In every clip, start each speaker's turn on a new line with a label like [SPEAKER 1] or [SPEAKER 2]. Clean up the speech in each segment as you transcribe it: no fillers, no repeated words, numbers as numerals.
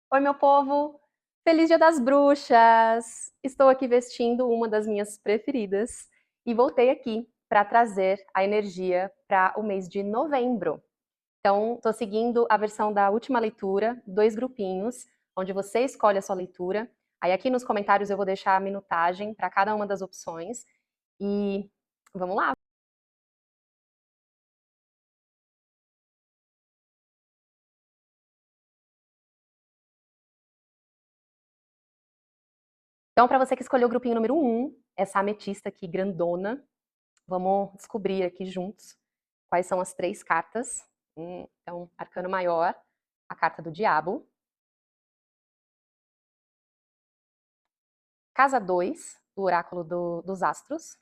[SPEAKER 1] Oi, meu povo! Feliz Dia das Bruxas! Estou aqui vestindo uma das minhas preferidas e voltei aqui para trazer a energia para o mês de novembro. Então, estou seguindo a versão da última leitura, 2 grupinhos, onde você escolhe a sua leitura. Aí aqui nos comentários eu vou deixar a minutagem para cada uma das opções. E vamos lá! Então, para você que escolheu o grupinho número 1, essa ametista aqui grandona, vamos descobrir aqui juntos quais são as 3 cartas. Então, arcano maior, a carta do diabo. Casa 2, do oráculo dos astros.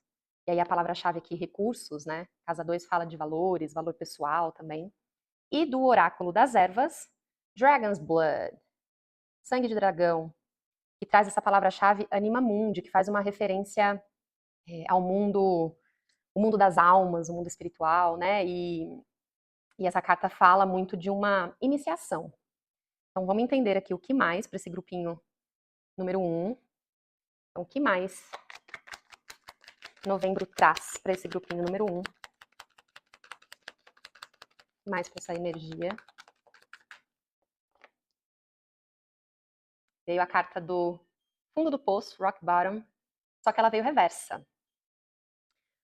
[SPEAKER 1] E aí a palavra-chave aqui, recursos, né? Casa 2 fala de valores, valor pessoal também. E do oráculo das ervas, Dragon's Blood, sangue de dragão, que traz essa palavra-chave Anima Mundi, que faz uma referência ao mundo, o mundo das almas, o mundo espiritual, né? E essa carta fala muito de uma iniciação. Então vamos entender aqui o que mais para esse grupinho número 1. Então, o que mais novembro traz para esse grupinho número 1? Mais para essa energia. Veio a carta do fundo do poço, Rock Bottom, só que ela veio reversa.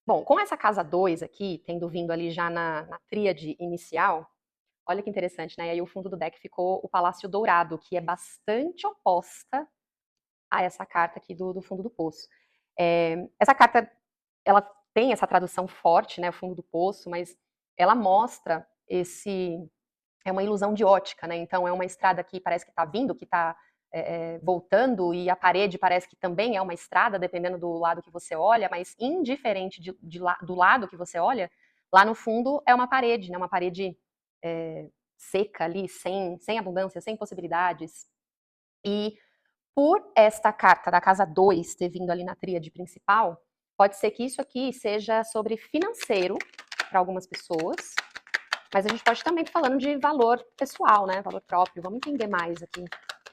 [SPEAKER 1] Bom, com essa casa 2 aqui, tendo vindo ali já na tríade inicial, olha que interessante, né? E aí o fundo do deck ficou o Palácio Dourado, que é bastante oposta a essa carta aqui do fundo do poço. Essa carta, ela tem essa tradução forte, né, o fundo do poço, mas ela mostra é uma ilusão de ótica, né? Então é uma estrada que parece que está vindo, que está voltando, e a parede parece que também é uma estrada, dependendo do lado que você olha, mas indiferente do lado que você olha, lá no fundo é uma parede, né? Uma parede seca ali, sem abundância, sem possibilidades. E por esta carta da casa 2 ter vindo ali na tríade principal, pode ser que isso aqui seja sobre financeiro para algumas pessoas, mas a gente pode também estar falando de valor pessoal, né? Valor próprio. Vamos entender mais aqui.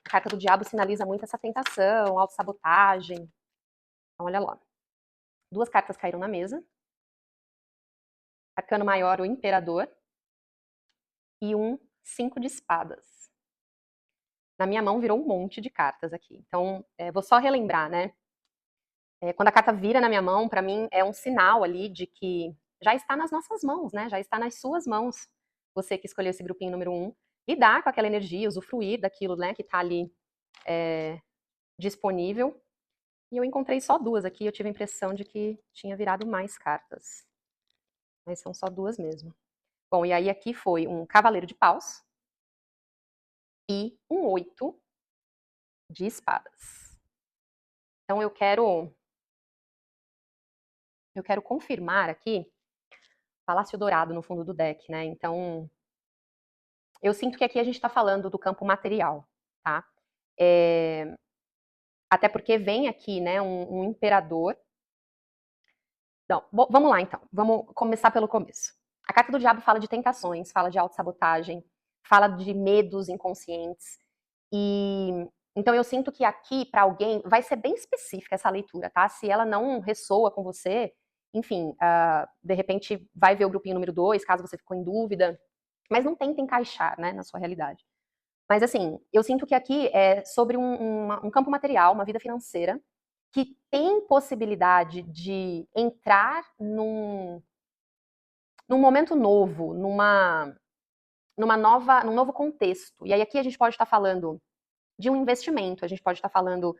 [SPEAKER 1] A carta do diabo sinaliza muito essa tentação, autossabotagem. Então, olha lá. 2 cartas caíram na mesa. Arcano maior, o imperador. E 5 de espadas. Na minha mão virou um monte de cartas aqui. Então, vou só relembrar, né? Quando a carta vira na minha mão, para mim é um sinal ali de que já está nas nossas mãos, né? Já está nas suas mãos. Você que escolheu esse grupinho número 1, lidar com aquela energia, usufruir daquilo, né, que está ali disponível. E eu encontrei só 2 aqui, eu tive a impressão de que tinha virado mais cartas. Mas são só 2 mesmo. Bom, e aí aqui foi um cavaleiro de paus e 8 de espadas. Então eu quero confirmar aqui Palácio Dourado no fundo do deck, né? Então, eu sinto que aqui a gente está falando do campo material, tá? Até porque vem aqui, né, um imperador. Não, vamos lá então, vamos começar pelo começo. A carta do diabo fala de tentações, fala de autossabotagem, fala de medos inconscientes. E então eu sinto que aqui, para alguém, vai ser bem específica essa leitura, tá? Se ela não ressoa com você, enfim, de repente vai ver o grupinho número 2, caso você ficou em dúvida, mas não tenta encaixar, né, na sua realidade. Mas assim, eu sinto que aqui é sobre um campo material, uma vida financeira, que tem possibilidade de entrar num momento novo, num novo contexto. E aí aqui a gente pode estar falando de um investimento, a gente pode estar falando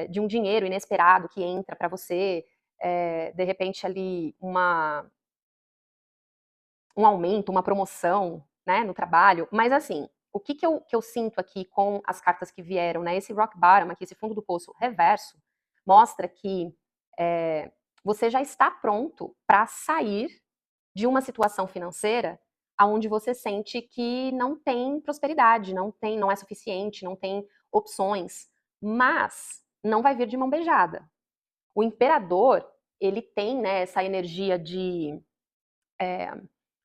[SPEAKER 1] de um dinheiro inesperado que entra para você, de repente ali um aumento, uma promoção, né, no trabalho. Mas assim, o que eu sinto aqui com as cartas que vieram, né? Esse rock bottom aqui, esse fundo do poço reverso, mostra que você já está pronto para sair de uma situação financeira aonde você sente que não tem prosperidade, não é suficiente, não tem opções, mas não vai vir de mão beijada. O imperador, ele tem, né, essa energia de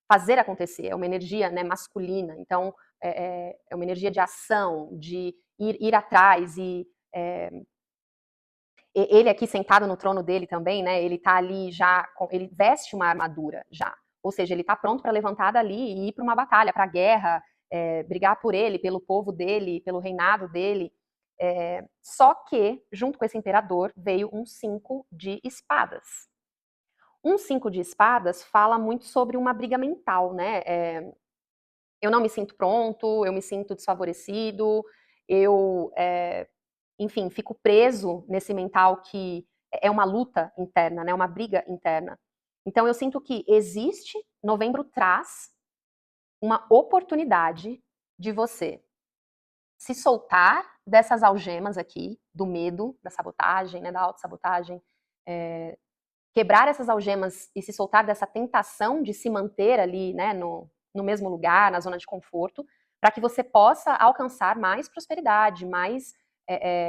[SPEAKER 1] fazer acontecer, é uma energia, né, masculina, então é uma energia de ação, de ir atrás ele aqui sentado no trono dele também, né? Ele tá ali já, ele veste uma armadura já. Ou seja, ele tá pronto para levantar dali e ir para uma batalha, para a guerra, brigar por ele, pelo povo dele, pelo reinado dele. Só que, junto com esse imperador, veio um 5 de espadas. Um 5 de espadas fala muito sobre uma briga mental, né? Eu não me sinto pronto, eu me sinto desfavorecido, eu enfim, fico preso nesse mental que é uma luta interna, né, uma briga interna. Então eu sinto que existe, novembro traz uma oportunidade de você se soltar dessas algemas aqui, do medo, da sabotagem, né, da autossabotagem, quebrar essas algemas e se soltar dessa tentação de se manter ali, né, no mesmo lugar, na zona de conforto, para que você possa alcançar mais prosperidade, mais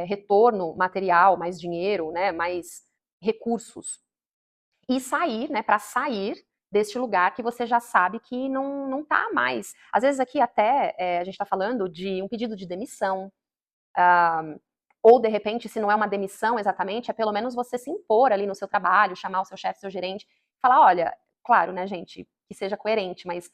[SPEAKER 1] retorno material, mais dinheiro, né, mais recursos. E sair, né, para sair deste lugar que você já sabe que não tá mais. Às vezes aqui até a gente está falando de um pedido de demissão, ou de repente, se não é uma demissão exatamente, é pelo menos você se impor ali no seu trabalho, chamar o seu chefe, seu gerente, falar, olha, claro, né, gente, que seja coerente, mas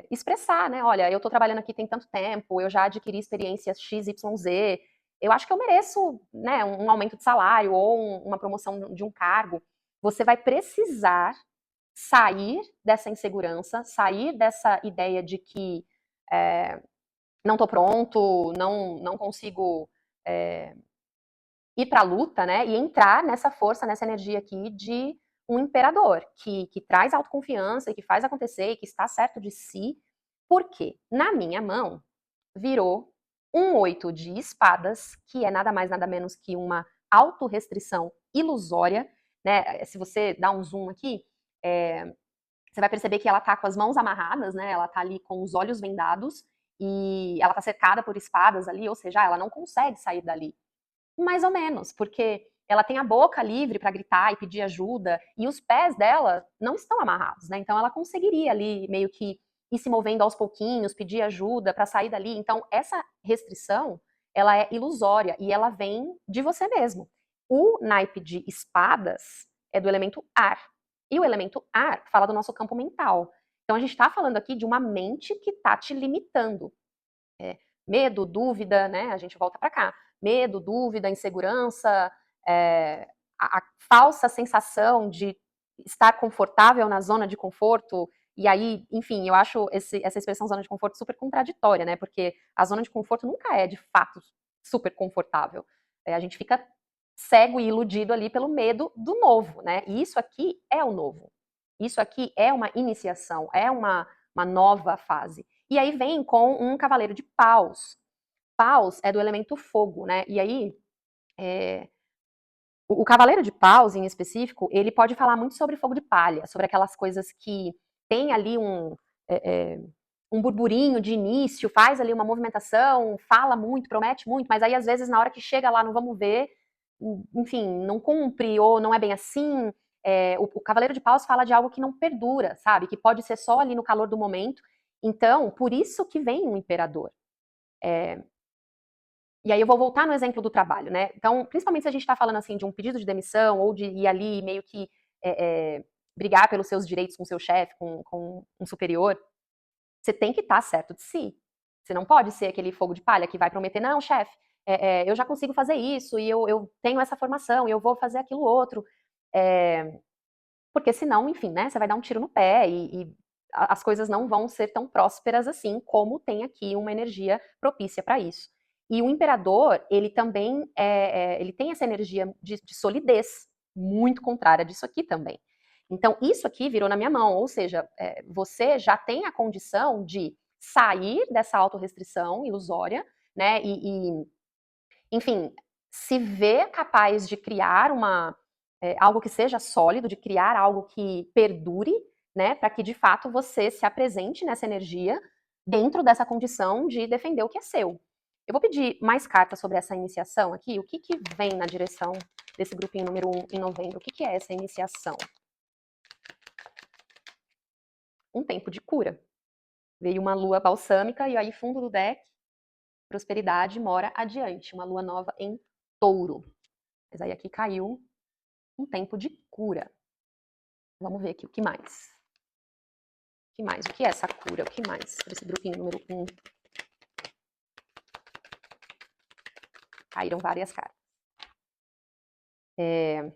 [SPEAKER 1] expressar, né, olha, eu estou trabalhando aqui tem tanto tempo, eu já adquiri experiências X, Y, Z, eu acho que eu mereço, né, um aumento de salário ou uma promoção de um cargo. Você vai precisar sair dessa insegurança, sair dessa ideia de que não estou pronto, não consigo ir para a luta, né? E entrar nessa força, nessa energia aqui de um imperador, que traz autoconfiança e que faz acontecer e que está certo de si. Porque na minha mão virou um 8 de espadas, que é nada mais, nada menos que uma autorrestrição ilusória, né? Se você dá um zoom aqui, você vai perceber que ela tá com as mãos amarradas, né? Ela tá ali com os olhos vendados e ela tá cercada por espadas ali, ou seja, ela não consegue sair dali. Mais ou menos, porque ela tem a boca livre para gritar e pedir ajuda e os pés dela não estão amarrados, né? Então ela conseguiria ali meio que ir se movendo aos pouquinhos, pedir ajuda para sair dali. Então essa restrição, ela é ilusória e ela vem de você mesmo. O naipe de espadas é do elemento ar. E o elemento ar fala do nosso campo mental. Então a gente está falando aqui de uma mente que está te limitando. Medo, dúvida, né? A gente volta para cá. Medo, dúvida, insegurança, a falsa sensação de estar confortável na zona de conforto. E aí, enfim, eu acho essa expressão zona de conforto super contraditória, né? Porque a zona de conforto nunca é de fato super confortável. A gente fica cego e iludido ali pelo medo do novo, né? E isso aqui é o novo. Isso aqui é uma iniciação, é uma nova fase. E aí vem com um cavaleiro de paus. Paus é do elemento fogo, né? E aí, o cavaleiro de paus, em específico, ele pode falar muito sobre fogo de palha, sobre aquelas coisas que tem ali um burburinho de início, faz ali uma movimentação, fala muito, promete muito, mas aí às vezes na hora que chega lá no vamos ver, enfim, não cumpre ou não é bem assim. O Cavaleiro de Paus fala de algo que não perdura, sabe? Que pode ser só ali no calor do momento. Então, por isso que vem um imperador. E aí eu vou voltar no exemplo do trabalho, né? Então, principalmente se a gente está falando assim de um pedido de demissão ou de ir ali meio que brigar pelos seus direitos com seu chefe, com um superior, você tem que estar certo de si. Você não pode ser aquele fogo de palha que vai prometer, não, chefe, eu já consigo fazer isso, e eu tenho essa formação, e eu vou fazer aquilo outro. Porque senão, enfim, né, você vai dar um tiro no pé e as coisas não vão ser tão prósperas assim, como tem aqui uma energia propícia para isso. E o imperador, ele também ele tem essa energia de solidez, muito contrária disso aqui também. Então, isso aqui virou na minha mão, ou seja, você já tem a condição de sair dessa autorrestrição ilusória, né, enfim, se ver capaz de criar algo que seja sólido, de criar algo que perdure, né, para que de fato você se apresente nessa energia dentro dessa condição de defender o que é seu. Eu vou pedir mais cartas sobre essa iniciação aqui. O que vem na direção desse grupinho número 1 em novembro? O que é essa iniciação? Um tempo de cura. Veio uma lua balsâmica e aí fundo do deck, prosperidade mora adiante, uma lua nova em touro. Mas aí aqui caiu um tempo de cura. Vamos ver aqui o que mais. O que mais? O que é essa cura? O que mais? Para esse grupinho número 1. Caíram várias cartas. A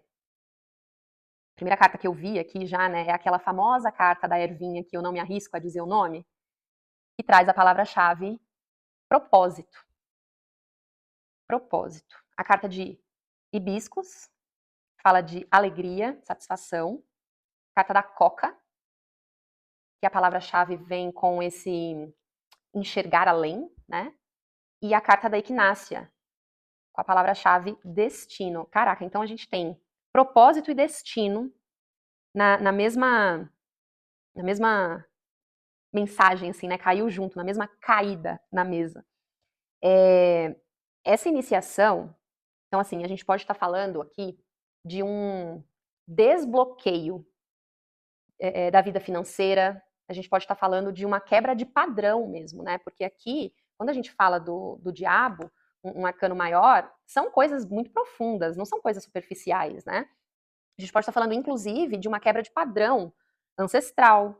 [SPEAKER 1] primeira carta que eu vi aqui já, né, é aquela famosa carta da ervinha que eu não me arrisco a dizer o nome, que traz a palavra-chave propósito. Propósito. A carta de hibiscos fala de alegria, satisfação. Carta da coca, que a palavra-chave vem com esse enxergar além, né? E a carta da equinácea, com a palavra-chave destino. Caraca, então a gente tem propósito e destino na mesma mensagem, assim, né? Caiu junto, na mesma caída na mesa. Essa iniciação, então assim, a gente pode estar falando aqui de um desbloqueio da vida financeira, a gente pode estar falando de uma quebra de padrão mesmo, né? Porque aqui, quando a gente fala do diabo, um arcano maior, são coisas muito profundas, não são coisas superficiais, né? A gente pode estar falando, inclusive, de uma quebra de padrão ancestral.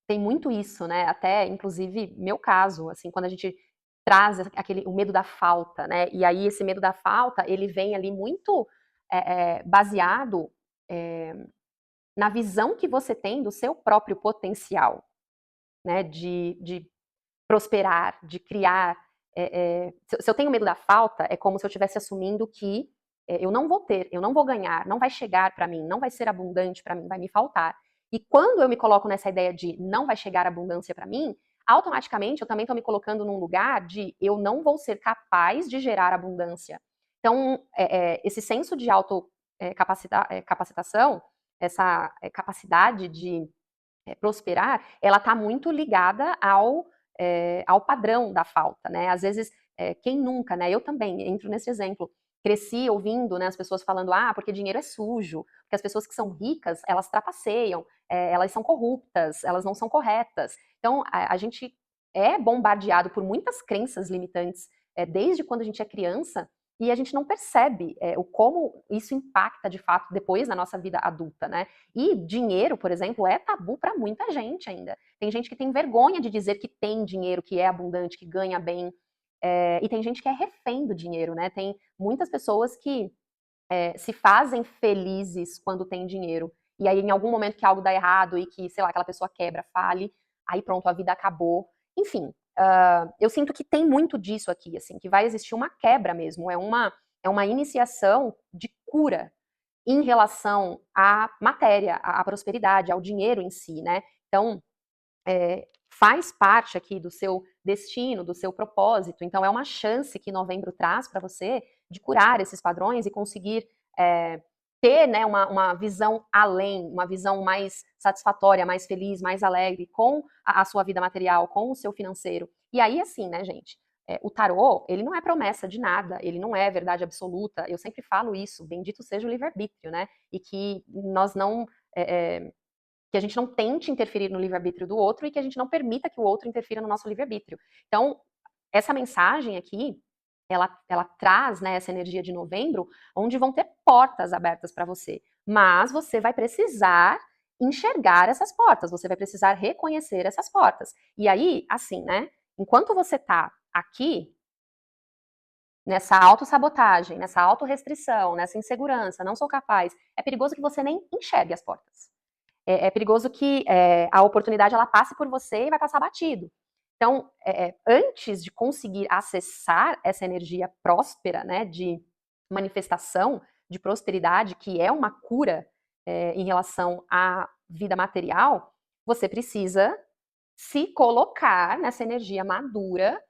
[SPEAKER 1] Tem muito isso, né? Até, inclusive, meu caso, assim, quando a gente traz o medo da falta, né? E aí esse medo da falta, ele vem ali muito baseado na visão que você tem do seu próprio potencial, né? De prosperar, de criar. Se eu tenho medo da falta, é como se eu estivesse assumindo que eu não vou ter, eu não vou ganhar, não vai chegar para mim, não vai ser abundante para mim, vai me faltar. E quando eu me coloco nessa ideia de não vai chegar abundância para mim, automaticamente eu também estou me colocando num lugar de eu não vou ser capaz de gerar abundância. Então, esse senso de capacitação, essa capacidade de prosperar, ela está muito ligada ao padrão da falta, né? Às vezes, quem nunca, né? Eu também entro nesse exemplo. Cresci ouvindo, né, as pessoas falando, porque dinheiro é sujo, porque as pessoas que são ricas, elas trapaceiam, elas são corruptas, elas não são corretas. Então, a gente é bombardeado por muitas crenças limitantes desde quando a gente é criança e a gente não percebe o como isso impacta de fato depois na nossa vida adulta, né? E dinheiro, por exemplo, é tabu para muita gente ainda. Tem gente que tem vergonha de dizer que tem dinheiro, que é abundante, que ganha bem. E tem gente que é refém do dinheiro, né? Tem muitas pessoas que se fazem felizes quando tem dinheiro. E aí, em algum momento que algo dá errado e que, sei lá, aquela pessoa quebra, fale, aí pronto, a vida acabou. Enfim, eu sinto que tem muito disso aqui, assim, que vai existir uma quebra mesmo, é uma iniciação de cura em relação à matéria, à prosperidade, ao dinheiro em si, né? Então, faz parte aqui do seu destino, do seu propósito. Então, é uma chance que novembro traz para você de curar esses padrões e conseguir ter, né, uma visão além, uma visão mais satisfatória, mais feliz, mais alegre com a sua vida material, com o seu financeiro. E aí, assim, né, gente? O tarô, ele não é promessa de nada, ele não é verdade absoluta. Eu sempre falo isso, bendito seja o livre-arbítrio, né? E que nós não. Que a gente não tente interferir no livre-arbítrio do outro e que a gente não permita que o outro interfira no nosso livre-arbítrio. Então, essa mensagem aqui, ela traz, né, essa energia de novembro, onde vão ter portas abertas para você. Mas você vai precisar enxergar essas portas, você vai precisar reconhecer essas portas. E aí, assim, né, enquanto você tá aqui, nessa autossabotagem, nessa autorrestrição, nessa insegurança, não sou capaz, é perigoso que você nem enxergue as portas. É perigoso que a oportunidade ela passe por você e vai passar batido. Então, antes de conseguir acessar essa energia próspera, né, de manifestação, de prosperidade, que é uma cura em relação à vida material, você precisa se colocar nessa energia madura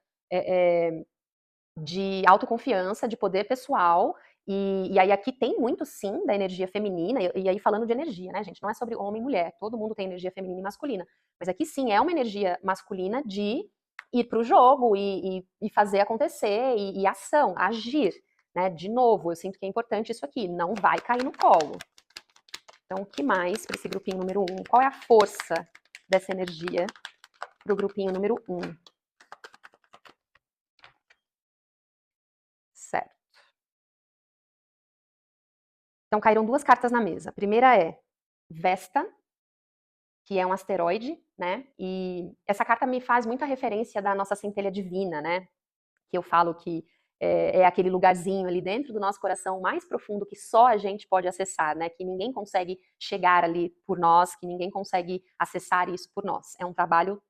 [SPEAKER 1] de autoconfiança, de poder pessoal. E aí aqui tem muito, sim, da energia feminina, e aí falando de energia, né, gente? Não é sobre homem e mulher, todo mundo tem energia feminina e masculina. Mas aqui sim é uma energia masculina de ir para o jogo e fazer acontecer, e ação, agir. Né? De novo, eu sinto que é importante isso aqui, não vai cair no colo. Então, o que mais para esse grupinho número 1? Qual é a força dessa energia para o grupinho número 1? Certo. Então caíram duas cartas na mesa. A primeira é Vesta, que é um asteroide, né? E essa carta me faz muita referência da nossa centelha divina, né? Que eu falo que é aquele lugarzinho ali dentro do nosso coração mais profundo que só a gente pode acessar, né? Que ninguém consegue chegar ali por nós, que ninguém consegue acessar isso por nós. É um trabalho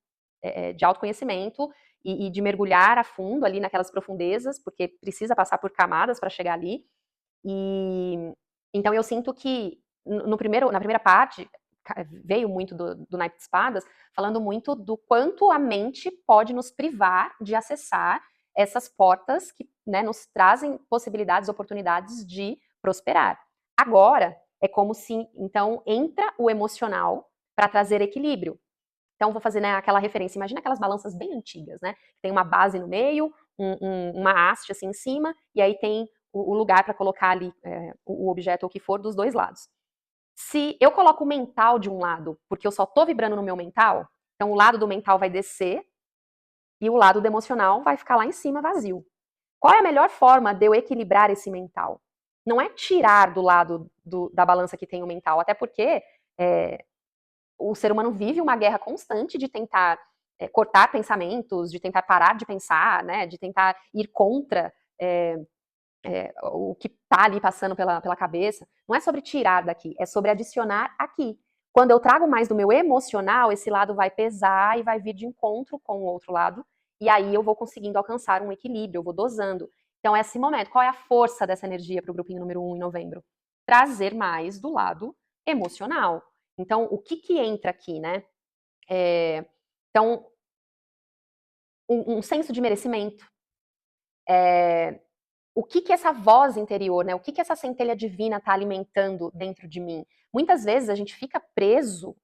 [SPEAKER 1] de autoconhecimento e de mergulhar a fundo ali naquelas profundezas, porque precisa passar por camadas para chegar ali. E então eu sinto que na primeira parte veio muito do naipe de espadas, falando muito do quanto a mente pode nos privar de acessar essas portas que, né, nos trazem possibilidades, oportunidades de prosperar. Agora é como se então entra o emocional para trazer equilíbrio. Então vou fazer, né, aquela referência. Imagina aquelas balanças bem antigas, né? Tem uma base no meio, uma haste assim em cima, e aí tem o lugar para colocar ali o objeto ou o que for dos dois lados. Se eu coloco o mental de um lado, porque eu só estou vibrando no meu mental, então o lado do mental vai descer e o lado do emocional vai ficar lá em cima vazio. Qual é a melhor forma de eu equilibrar esse mental? Não é tirar do lado da balança que tem o mental, até porque o ser humano vive uma guerra constante de tentar cortar pensamentos, de tentar parar de pensar, né, de tentar ir contra o que está ali passando pela cabeça. Não é sobre tirar daqui, é sobre adicionar aqui. Quando eu trago mais do meu emocional, esse lado vai pesar e vai vir de encontro com o outro lado, e aí eu vou conseguindo alcançar um equilíbrio, eu vou dosando. Então, é esse momento. Qual é a força dessa energia para o grupinho número 1 em novembro? Trazer mais do lado emocional. Então, o que entra aqui, né? Então, um senso de merecimento. O que essa voz interior, né? O que essa centelha divina está alimentando dentro de mim? Muitas vezes a gente fica preso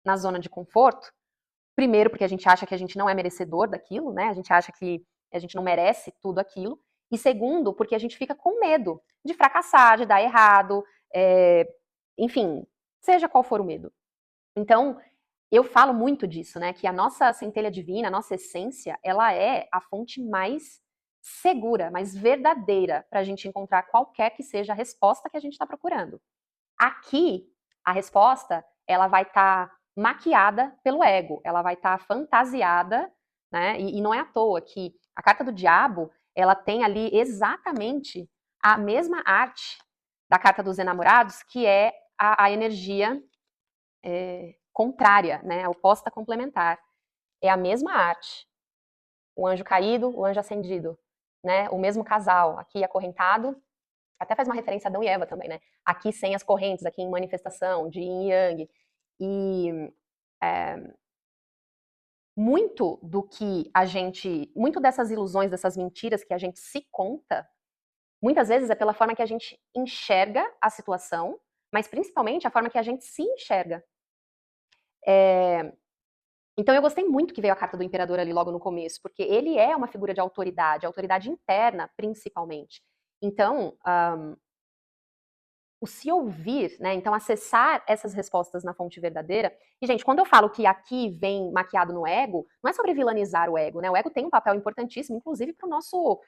[SPEAKER 1] na zona de conforto, primeiro porque a gente acha que a gente não é merecedor daquilo, né? A gente acha que a gente não merece tudo aquilo. E segundo, porque a gente fica com medo de fracassar, de dar errado, enfim, seja qual for o medo. Então, eu falo muito disso, né? Que a nossa centelha divina, a nossa essência, ela é a fonte mais segura, mais verdadeira para a gente encontrar qualquer que seja a resposta que a gente está procurando. Aqui, a resposta, ela vai estar maquiada pelo ego, ela vai estar fantasiada, né? E não é à toa que a carta do diabo, ela tem ali exatamente a mesma arte da carta dos enamorados, que é a energia contrária, né, oposta complementar. É a mesma arte. O anjo caído, o anjo ascendido, né? O mesmo casal, aqui acorrentado, até faz uma referência a Adão e Eva também, né? Aqui sem as correntes, aqui em manifestação, de yin e yang. E muito do que a gente, muito dessas ilusões, dessas mentiras que a gente se conta, muitas vezes é pela forma que a gente enxerga a situação, mas principalmente a forma que a gente se enxerga. Então eu gostei muito que veio a carta do imperador ali logo no começo, porque ele é uma figura de autoridade interna, principalmente. Então, o se ouvir, né? Então, acessar essas respostas na fonte verdadeira. E, gente, quando eu falo que aqui vem maquiado no ego, não é sobre vilanizar o ego, né? O ego tem um papel importantíssimo, inclusive para o nosso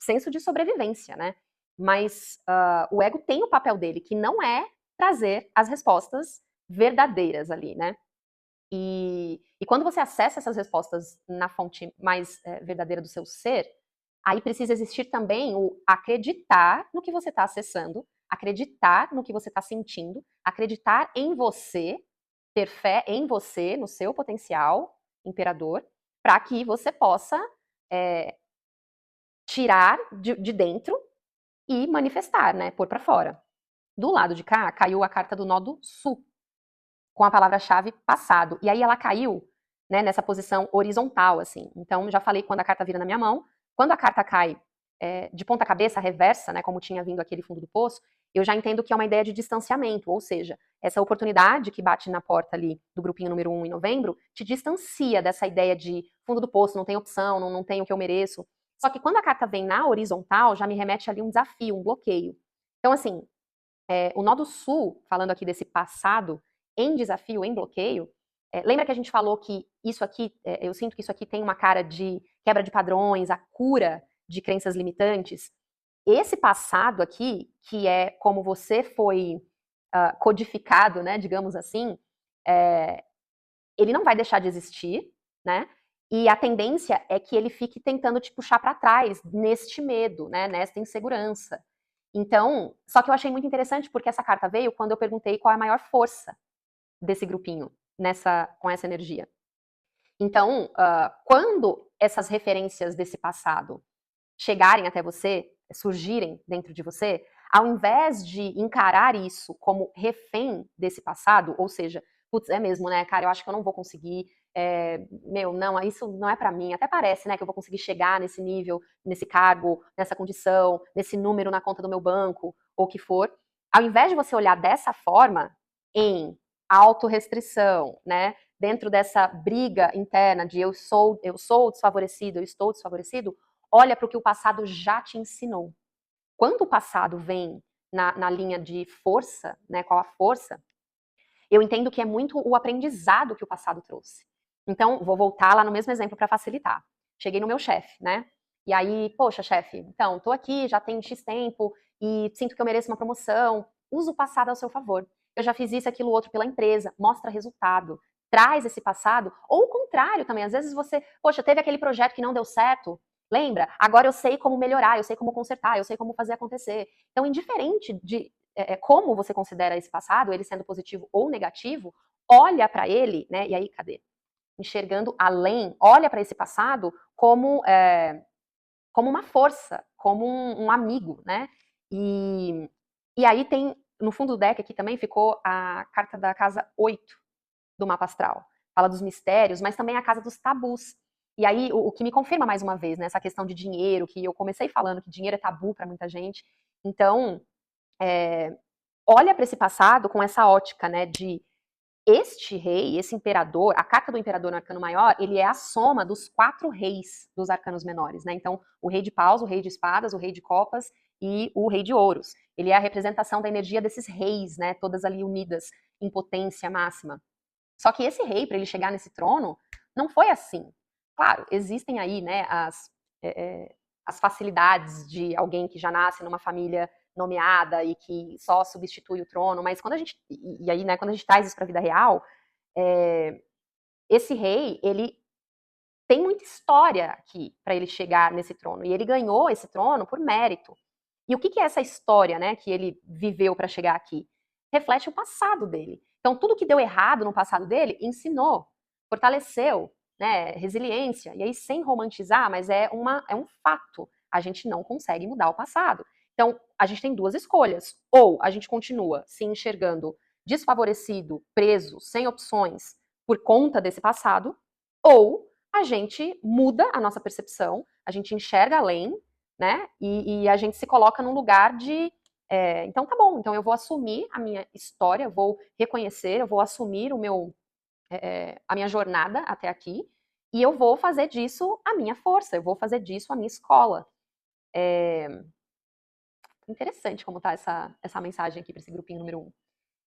[SPEAKER 1] senso de sobrevivência, né? Mas o ego tem o papel dele, que não é trazer as respostas verdadeiras ali, né? E quando você acessa essas respostas na fonte mais verdadeira do seu ser, aí precisa existir também o acreditar no que você está acessando, acreditar no que você está sentindo, acreditar em você, ter fé em você, no seu potencial imperador, para que você possa tirar de dentro e manifestar, né? Pôr para fora. Do lado de cá, caiu a carta do nó do sul, com a palavra-chave passado. E aí ela caiu, né, nessa posição horizontal, assim. Então, já falei quando a carta vira na minha mão. Quando a carta cai de ponta cabeça, reversa, né, como tinha vindo aquele fundo do poço, eu já entendo que é uma ideia de distanciamento, ou seja, essa oportunidade que bate na porta ali do grupinho número 1 em novembro, te distancia dessa ideia de fundo do poço, não tem opção, não tem o que eu mereço. Só que quando a carta vem na horizontal, já me remete ali um desafio, um bloqueio. Então, assim, o nó do sul, falando aqui desse passado em desafio, em bloqueio, lembra que a gente falou que isso aqui, eu sinto que isso aqui tem uma cara de quebra de padrões, a cura de crenças limitantes, esse passado aqui, que é como você foi codificado, né, digamos assim, é, ele não vai deixar de existir, né? E a tendência é que ele fique tentando te puxar para trás neste medo, né, nesta insegurança. Então, só que eu achei muito interessante porque essa carta veio quando eu perguntei qual é a maior força desse grupinho com essa energia. Então, quando essas referências desse passado chegarem até você, surgirem dentro de você, ao invés de encarar isso como refém desse passado, ou seja, putz, é mesmo, né, cara, eu acho que eu não vou conseguir, não, isso não é pra mim, até parece, né, que eu vou conseguir chegar nesse nível, nesse cargo, nessa condição, nesse número na conta do meu banco, ou o que for, ao invés de você olhar dessa forma, em autorrestrição, né, dentro dessa briga interna de eu sou desfavorecido, eu estou desfavorecido, olha para o que o passado já te ensinou. Quando o passado vem na linha de força, né, qual a força, eu entendo que é muito o aprendizado que o passado trouxe. Então, vou voltar lá no mesmo exemplo para facilitar. Cheguei no meu chefe, né? E aí, poxa, chefe, então, tô aqui, já tem X tempo e sinto que eu mereço uma promoção. Usa o passado ao seu favor. Eu já fiz isso, aquilo, outro pela empresa. Mostra resultado. Traz esse passado. Ou o contrário também. Às vezes você, poxa, teve aquele projeto que não deu certo. Lembra? Agora eu sei como melhorar, eu sei como consertar, eu sei como fazer acontecer. Então, indiferente de como você considera esse passado, ele sendo positivo ou negativo, olha para ele, né? E aí, cadê? Enxergando além, olha para esse passado como uma força, como um amigo, né? E aí tem, no fundo do deck aqui também ficou a carta da casa 8 do mapa astral. Fala dos mistérios, mas também a casa dos tabus. E aí, o que me confirma mais uma vez, né, essa questão de dinheiro, que eu comecei falando que dinheiro é tabu para muita gente. Então, olha para esse passado com essa ótica, né, de este rei, esse imperador, a carta do imperador no arcano maior, ele é a soma dos 4 reis dos arcanos menores, né? Então, o rei de paus, o rei de espadas, o rei de copas e o rei de ouros. Ele é a representação da energia desses reis, né? Todas ali unidas em potência máxima. Só que esse rei, para ele chegar nesse trono, não foi assim. Claro, existem aí, né, as facilidades de alguém que já nasce numa família nomeada e que só substitui o trono, mas quando a gente, e aí, né, quando a gente traz isso para a vida real, esse rei, ele tem muita história aqui para ele chegar nesse trono, e ele ganhou esse trono por mérito. E o que é essa história, né, que ele viveu para chegar aqui? Reflete o passado dele. Então, tudo que deu errado no passado dele, ensinou, fortaleceu, né, resiliência. E aí, sem romantizar, mas é um fato. A gente não consegue mudar o passado. Então, a gente tem duas escolhas. Ou a gente continua se enxergando desfavorecido, preso, sem opções, por conta desse passado, ou a gente muda a nossa percepção, a gente enxerga além, né? E a gente se coloca num lugar de então tá bom, então eu vou assumir a minha história, vou reconhecer, eu vou assumir a minha jornada até aqui e eu vou fazer disso a minha força, eu vou fazer disso a minha escola. Interessante como tá essa mensagem aqui para esse grupinho número 1.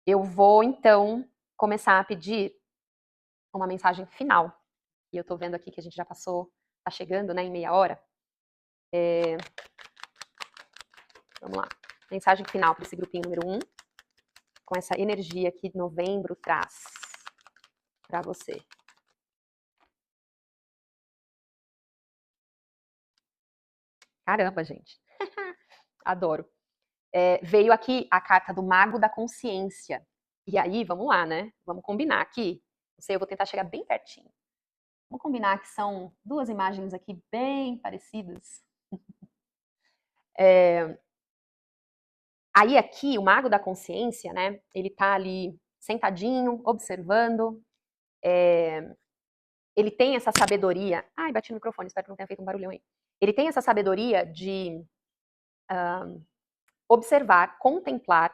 [SPEAKER 1] Eu vou então começar a pedir uma mensagem final. E eu tô vendo aqui que a gente já passou, tá chegando, né, em meia hora. Vamos lá. Mensagem final para esse grupinho número 1, com essa energia que novembro traz para você. Caramba, gente. Adoro. Veio aqui a carta do Mago da Consciência. E aí, vamos lá, né? Vamos combinar aqui. Não sei, eu vou tentar chegar bem pertinho. Vamos combinar que são duas imagens aqui bem parecidas. Aí aqui, o Mago da Consciência, né? Ele tá ali sentadinho, observando. Ele tem essa sabedoria. Ai, bati no microfone, espero que não tenha feito um barulhão aí. Ele tem essa sabedoria de observar, contemplar,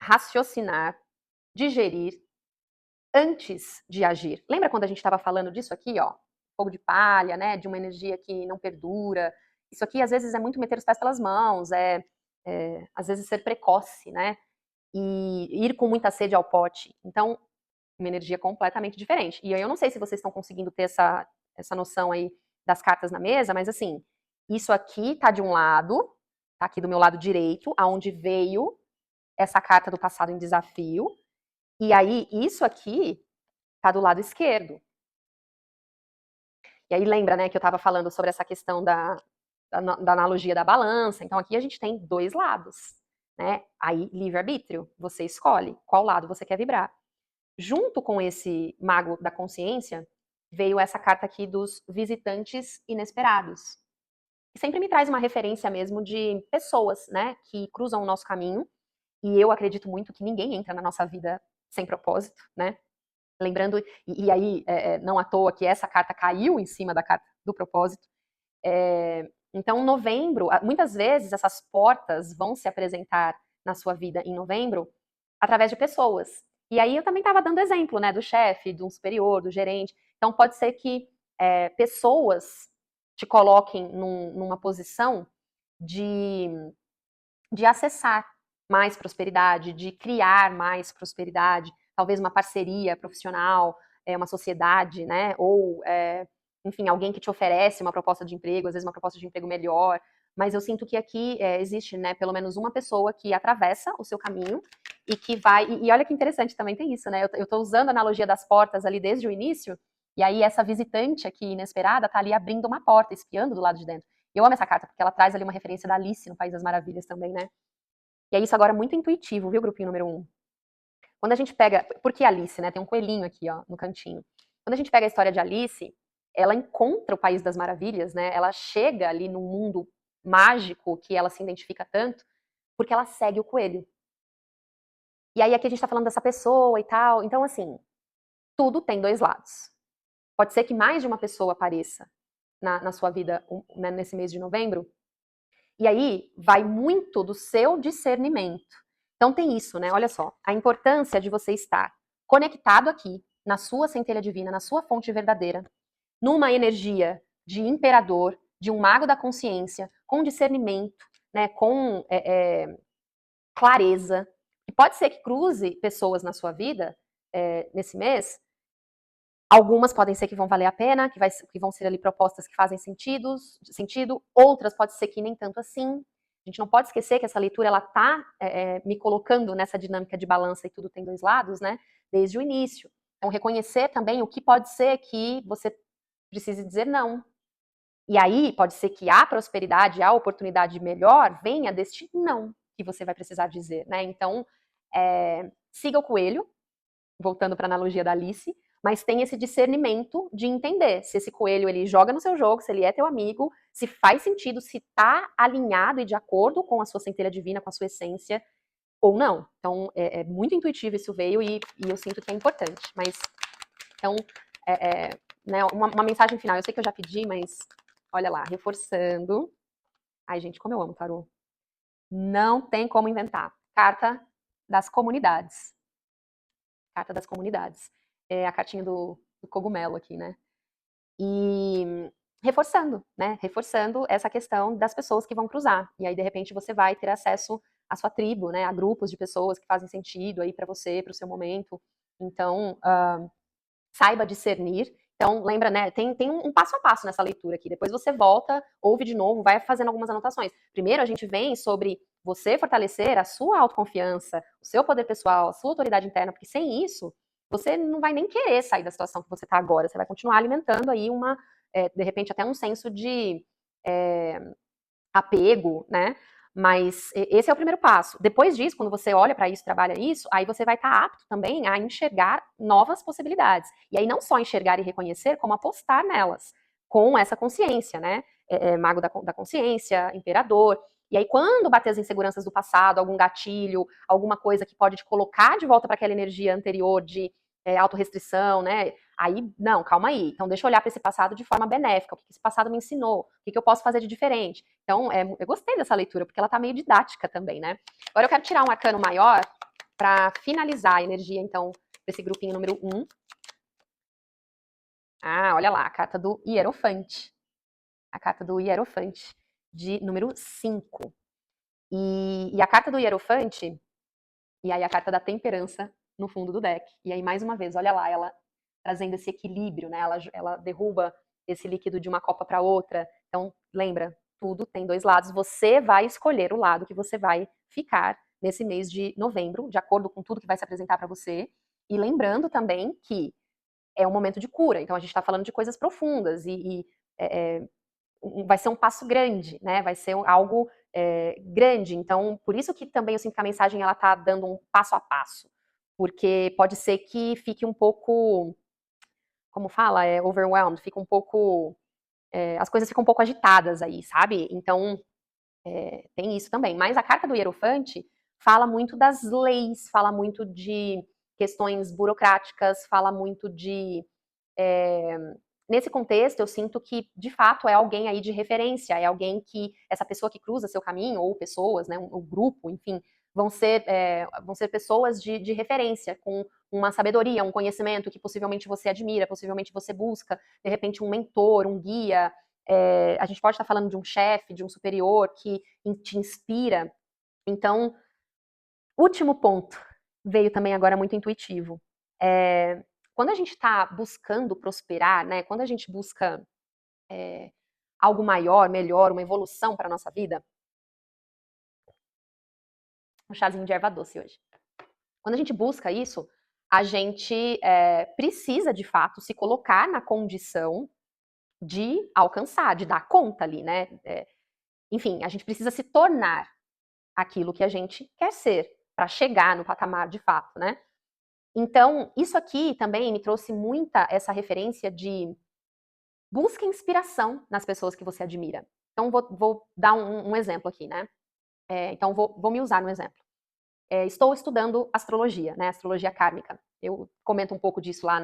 [SPEAKER 1] raciocinar, digerir antes de agir. Lembra quando a gente estava falando disso aqui, ó? Fogo de palha, né? De uma energia que não perdura. Isso aqui, às vezes, é muito meter os pés pelas mãos, às vezes, ser precoce, né? E ir com muita sede ao pote. Então, uma energia completamente diferente. E aí eu não sei se vocês estão conseguindo ter essa noção aí das cartas na mesa, mas assim, Isso aqui tá de um lado, tá aqui do meu lado direito, aonde veio essa carta do passado em desafio. E aí, isso aqui tá do lado esquerdo. E aí lembra, né, que eu estava falando sobre essa questão da analogia da balança. Então aqui a gente tem dois lados, né? Aí livre-arbítrio, você escolhe qual lado você quer vibrar. Junto com esse mago da consciência, veio essa carta aqui dos visitantes inesperados. Que sempre me traz uma referência mesmo de pessoas, né, que cruzam o nosso caminho. E eu acredito muito que ninguém entra na nossa vida sem propósito, né? Lembrando, e aí, não à toa que essa carta caiu em cima da carta do propósito. Então, novembro, muitas vezes essas portas vão se apresentar na sua vida em novembro através de pessoas. E aí eu também estava dando exemplo, né, do chefe, de um superior, do gerente. Então, pode ser que pessoas te coloquem numa posição de, de acessar mais prosperidade, de criar mais prosperidade, talvez uma parceria profissional, uma sociedade, né? Ou, enfim, alguém que te oferece uma proposta de emprego, às vezes uma proposta de emprego melhor. Mas eu sinto que aqui existe, né, pelo menos uma pessoa que atravessa o seu caminho e que vai. E olha que interessante também tem isso, né? Eu estou usando a analogia das portas ali desde o início, e aí essa visitante aqui inesperada está ali abrindo uma porta, espiando do lado de dentro. Eu amo essa carta, porque ela traz ali uma referência da Alice no País das Maravilhas também, né? E é isso agora muito intuitivo, viu, grupinho número 1? Quando a gente pega. Por que Alice, né? Tem um coelhinho aqui, ó, no cantinho. Quando a gente pega a história de Alice, ela encontra o País das Maravilhas, né? Ela chega ali num mundo mágico que ela se identifica tanto, porque ela segue o coelho. E aí aqui a gente tá falando dessa pessoa e tal. Então, assim, tudo tem dois lados. Pode ser que mais de uma pessoa apareça na sua vida né, nesse mês de novembro. E aí vai muito do seu discernimento. Então tem isso, né? Olha só, a importância de você estar conectado aqui, na sua centelha divina, na sua fonte verdadeira, numa energia de imperador, de um mago da consciência, com discernimento, né? Com clareza. E pode ser que cruze pessoas na sua vida nesse mês. Algumas podem ser que vão valer a pena, que vão ser ali propostas que fazem sentido, outras pode ser que nem tanto assim. A gente não pode esquecer que essa leitura ela tá me colocando nessa dinâmica de balança e tudo tem dois lados, né? Desde o início. Então reconhecer também o que pode ser que você precise dizer não. E aí pode ser que a prosperidade, a oportunidade melhor venha deste não que você vai precisar dizer, né? Então siga o coelho, voltando para a analogia da Alice, mas tem esse discernimento de entender se esse coelho ele joga no seu jogo, se ele é teu amigo, se faz sentido, se tá alinhado e de acordo com a sua centelha divina, com a sua essência, ou não. Então, muito intuitivo isso veio e eu sinto que é importante. Mas, então, né, uma mensagem final. Eu sei que eu já pedi, mas olha lá, reforçando. Ai, gente, como eu amo tarô. Não tem como inventar. Carta das comunidades. Carta das comunidades. É a cartinha do cogumelo aqui, né? E reforçando, né? Reforçando essa questão das pessoas que vão cruzar. E aí, de repente, você vai ter acesso à sua tribo, né? A grupos de pessoas que fazem sentido aí para você, para o seu momento. Então, saiba discernir. Então, lembra, né? Tem um passo a passo nessa leitura aqui. Depois você volta, ouve de novo, vai fazendo algumas anotações. Primeiro, a gente vem sobre você fortalecer a sua autoconfiança, o seu poder pessoal, a sua autoridade interna, porque sem isso, você não vai nem querer sair da situação que você está agora. Você vai continuar alimentando aí de repente, até um senso de apego, né? Mas esse é o primeiro passo. Depois disso, quando você olha para isso, trabalha isso, aí você vai estar apto também a enxergar novas possibilidades. E aí não só enxergar e reconhecer, como apostar nelas, com essa consciência, né? Mago da consciência, imperador. E aí, quando bater as inseguranças do passado, algum gatilho, alguma coisa que pode te colocar de volta para aquela energia anterior de autorrestrição, né? Aí, não, calma aí. Então, deixa eu olhar para esse passado de forma benéfica. O que esse passado me ensinou? O que eu posso fazer de diferente? Então, eu gostei dessa leitura, porque ela está meio didática também, né? Agora eu quero tirar um arcano maior para finalizar a energia, então, desse grupinho número 1. Ah, olha lá, a carta do Hierofante. A carta do Hierofante, de número 5. E a carta do Hierofante, e aí a carta da temperança no fundo do deck. E aí, mais uma vez, olha lá, ela trazendo esse equilíbrio, né? Ela derruba esse líquido de uma copa para outra. Então, lembra, tudo tem dois lados. Você vai escolher o lado que você vai ficar nesse mês de novembro, de acordo com tudo que vai se apresentar para você. E lembrando também que é um momento de cura. Então a gente está falando de coisas profundas e vai ser um passo grande, né? Vai ser algo grande. Então, por isso que também eu sinto que a mensagem ela está dando um passo a passo, porque pode ser que fique um pouco, como fala, overwhelmed, fica um pouco, as coisas ficam um pouco agitadas aí, sabe? Então tem isso também. Mas a carta do Hierofante fala muito das leis, fala muito de questões burocráticas, fala muito de nesse contexto, eu sinto que, de fato, é alguém aí de referência, é alguém que, essa pessoa que cruza seu caminho, ou pessoas, né, um grupo, enfim, vão ser pessoas de referência, com uma sabedoria, um conhecimento que possivelmente você admira, possivelmente você busca, de repente um mentor, um guia, a gente pode estar falando de um chefe, de um superior que te inspira. Então, último ponto, veio também agora muito intuitivo. É, quando a gente está buscando prosperar, né, quando a gente busca algo maior, melhor, uma evolução para a nossa vida, um chazinho de erva doce hoje. Quando a gente busca isso, a gente precisa, de fato, se colocar na condição de alcançar, de dar conta ali, né? Enfim, a gente precisa se tornar aquilo que a gente quer ser, para chegar no patamar de fato, né? Então, isso aqui também me trouxe muita essa referência de busca inspiração nas pessoas que você admira. Então, vou dar um exemplo aqui, né? Então, vou me usar no exemplo. Estou estudando astrologia, né? Astrologia kármica. Eu comento um pouco disso lá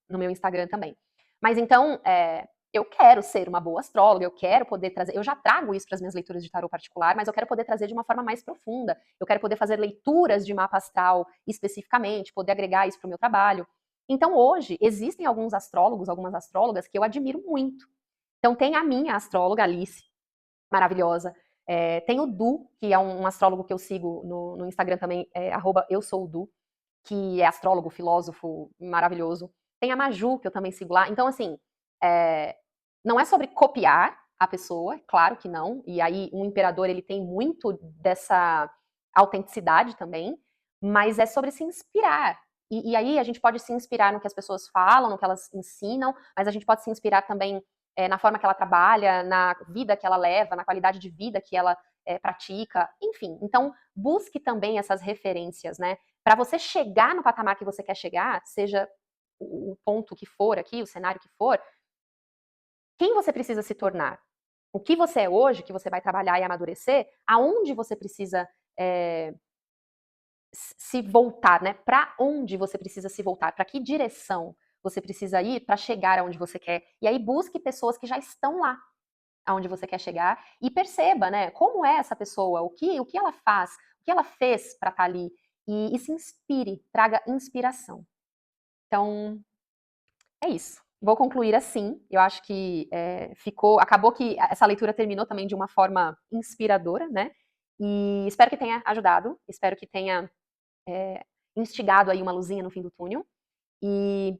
[SPEAKER 1] no meu Instagram também. Mas então, eu quero ser uma boa astróloga, eu quero poder trazer. Eu já trago isso para as minhas leituras de tarô particular, mas eu quero poder trazer de uma forma mais profunda. Eu quero poder fazer leituras de mapa astral especificamente, poder agregar isso para o meu trabalho. Então, hoje, existem alguns astrólogos, algumas astrólogas que eu admiro muito. Então, tem a minha astróloga, Alice, maravilhosa. Tem o Du, que é um astrólogo que eu sigo no Instagram também, eu sou o Du, que é astrólogo, filósofo maravilhoso. Tem a Maju, que eu também sigo lá. Então, assim, é, não é sobre copiar a pessoa, claro que não. E aí, um imperador, ele tem muito dessa autenticidade também, mas é sobre se inspirar. E aí, a gente pode se inspirar no que as pessoas falam, no que elas ensinam, mas a gente pode se inspirar também na forma que ela trabalha, na vida que ela leva, na qualidade de vida que ela pratica, enfim. Então, busque também essas referências, né? Para você chegar no patamar que você quer chegar, seja o ponto que for aqui, o cenário que for, quem você precisa se tornar? O que você é hoje, que você vai trabalhar e amadurecer, aonde você precisa se voltar, né? Para onde você precisa se voltar? Para que direção você precisa ir para chegar aonde você quer? E aí busque pessoas que já estão lá aonde você quer chegar e perceba, né? Como é essa pessoa? O que ela faz? O que ela fez para estar ali? E se inspire, traga inspiração. Então, é isso. Vou concluir assim. Eu acho que acabou que essa leitura terminou também de uma forma inspiradora, né? E espero que tenha ajudado, espero que tenha instigado aí uma luzinha no fim do túnel. E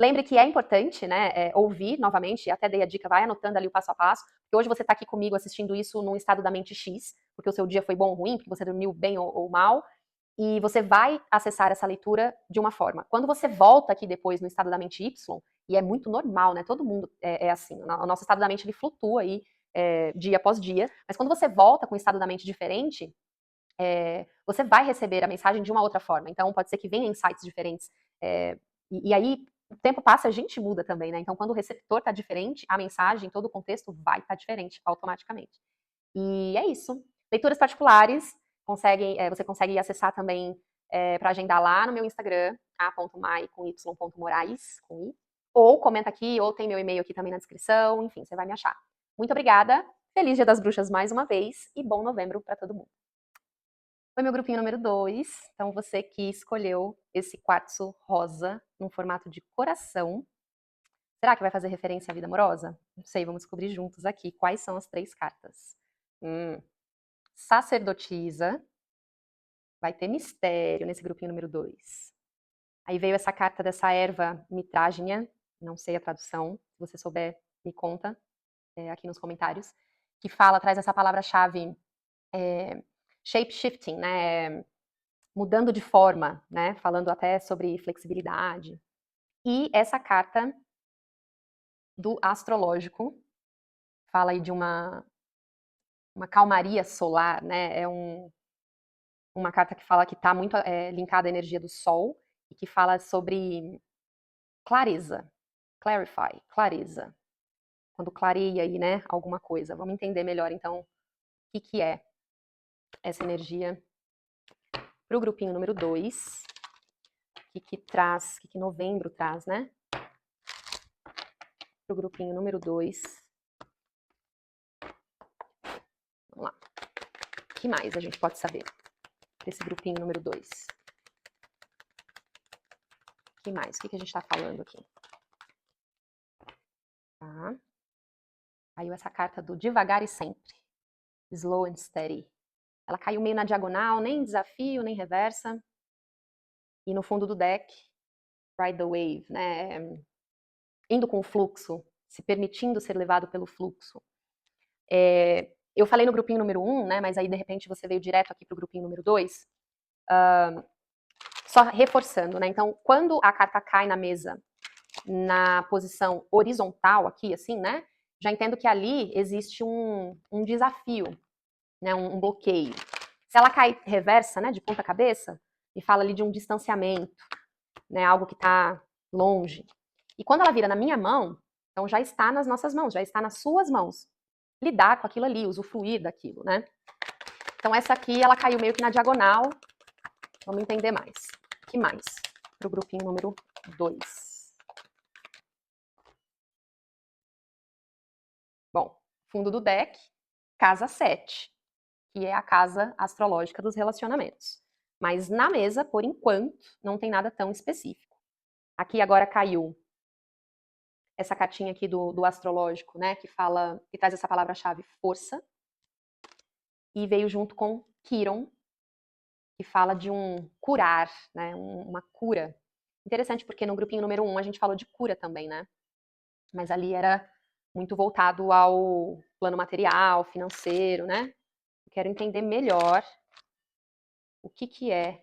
[SPEAKER 1] lembre que é importante, né, ouvir novamente, até dei a dica, vai anotando ali o passo a passo, porque hoje você está aqui comigo assistindo isso num estado da mente X, porque o seu dia foi bom ou ruim, porque você dormiu bem ou mal, e você vai acessar essa leitura de uma forma. Quando você volta aqui depois no estado da mente Y, e é muito normal, né, todo mundo é assim, o nosso estado da mente ele flutua aí dia após dia, mas quando você volta com um estado da mente diferente, você vai receber a mensagem de uma outra forma. Então, pode ser que venha insights diferentes. E aí, o tempo passa, a gente muda também, né? Então, quando o receptor está diferente, a mensagem, todo o contexto vai estar diferente automaticamente. E é isso. Leituras particulares, você consegue acessar também para agendar lá no meu Instagram, a.mai com y.moraes, com i. Ou comenta aqui, ou tem meu e-mail aqui também na descrição, enfim, você vai me achar. Muito obrigada, feliz Dia das Bruxas mais uma vez e bom novembro para todo mundo. Foi meu grupinho número 2. Então, você que escolheu esse quartzo rosa num formato de coração. Será que vai fazer referência à vida amorosa? Não sei, vamos descobrir juntos aqui quais são as 3 cartas. Sacerdotisa. Vai ter mistério nesse grupinho número 2. Aí veio essa carta dessa erva mitrágina. Não sei a tradução. Se você souber, me conta aqui nos comentários. que traz essa palavra-chave shape-shifting, né? Mudando de forma, né? Falando até sobre flexibilidade. E essa carta do astrológico fala aí de uma calmaria solar, né? É uma carta que fala que está muito linkada à energia do Sol e que fala sobre clareza, clarify, clareza. Quando clareia aí, né, alguma coisa. Vamos entender melhor, então, o que é essa energia para o grupinho número 2. O que traz, o que novembro traz, né? Para o grupinho número 2. Vamos lá. O que mais a gente pode saber desse grupinho número 2? O que mais? O que a gente está falando aqui? Tá. Caiu essa carta do devagar e sempre. Slow and steady. Ela caiu meio na diagonal, nem desafio, nem reversa. E no fundo do deck, ride the wave, né? Indo com o fluxo, se permitindo ser levado pelo fluxo. Eu falei no grupinho número 1, né? Mas aí de repente você veio direto aqui para o grupinho número 2. Só reforçando, né? Então, quando a carta cai na mesa na posição horizontal, aqui, assim, né? Já entendo que ali existe um desafio, né? Um bloqueio. Se ela cai reversa, né? De ponta cabeça, me fala ali de um distanciamento, né? Algo que está longe. E quando ela vira na minha mão, então já está nas nossas mãos, já está nas suas mãos. Lidar com aquilo ali, usufruir daquilo, né? Então essa aqui, ela caiu meio que na diagonal. Vamos entender mais. O que mais? Para o grupinho número 2. Bom, fundo do deck, casa 7, que é a casa astrológica dos relacionamentos. Mas na mesa, por enquanto, não tem nada tão específico. Aqui agora caiu essa cartinha aqui do astrológico, né, que traz essa palavra-chave força, e veio junto com Quiron, que fala de um curar, né, uma cura. Interessante porque no grupinho número 1 a gente falou de cura também, né? Mas ali era muito voltado ao plano material, financeiro, né? Quero entender melhor o que é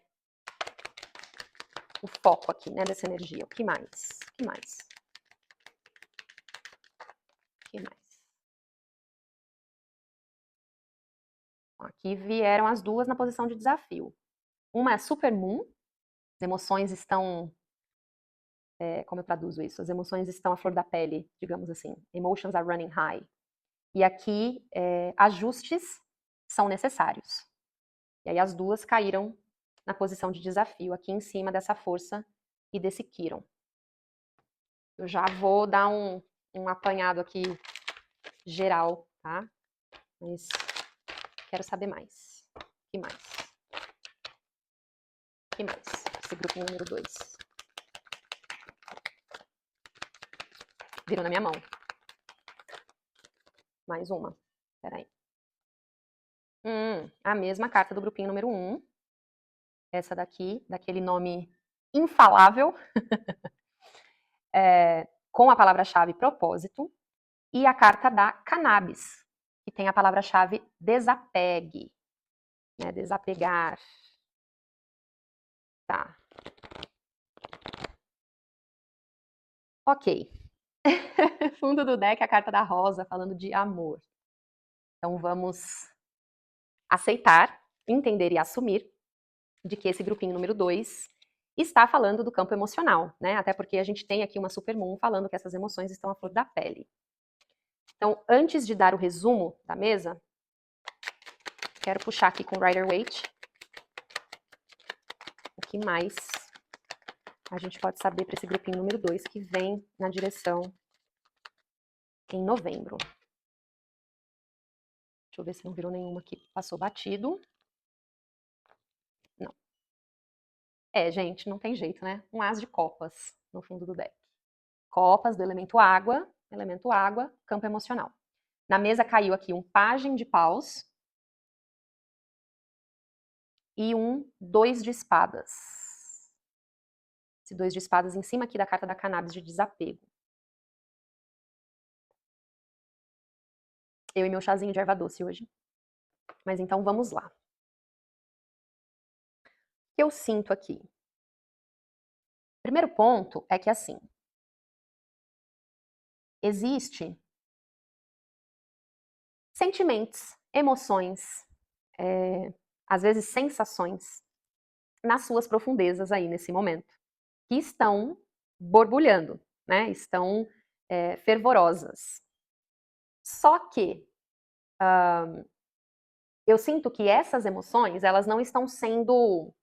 [SPEAKER 1] o foco aqui, né, dessa energia. O que mais? O que mais? O que mais? Aqui vieram as duas na posição de desafio. Uma é Supermoon, as emoções estão... como eu traduzo isso? As emoções estão à flor da pele, digamos assim. Emotions are running high. E aqui, ajustes são necessários. E aí as duas caíram na posição de desafio, aqui em cima dessa força e desse Quiron. Eu já vou dar um apanhado aqui geral, tá? Mas quero saber mais. O que mais? O que mais? Esse grupinho número 2. Virou na minha mão. Mais uma. Peraí. A mesma carta do grupinho número 1. Essa daqui, daquele nome infalável. Com a palavra-chave propósito. E a carta da cannabis, que tem a palavra-chave desapegue. Né? Desapegar. Tá. Ok. Fundo do deck, a carta da rosa, falando de amor. Então vamos aceitar, entender e assumir de que esse grupinho número 2 está falando do campo emocional, né? Até porque a gente tem aqui uma supermoon falando que essas emoções estão à flor da pele. Então, antes de dar o resumo da mesa, quero puxar aqui com o Rider-Waite o que mais a gente pode saber para esse grupinho número 2 que vem na direção em novembro. Deixa eu ver se não virou nenhuma que passou batido. Não. Gente, não tem jeito, né? Um as de copas no fundo do deck. Copas do elemento água, campo emocional. Na mesa caiu aqui um pajem de paus e um 2 de espadas. Esse 2 de espadas em cima aqui da carta da cannabis de desapego. Eu e meu chazinho de erva doce hoje. Mas então vamos lá. O que eu sinto aqui? Primeiro ponto é que assim, existe sentimentos, emoções, às vezes sensações nas suas profundezas aí nesse momento, que estão borbulhando, né? Estão fervorosas. Só que eu sinto que essas emoções, elas não estão sendo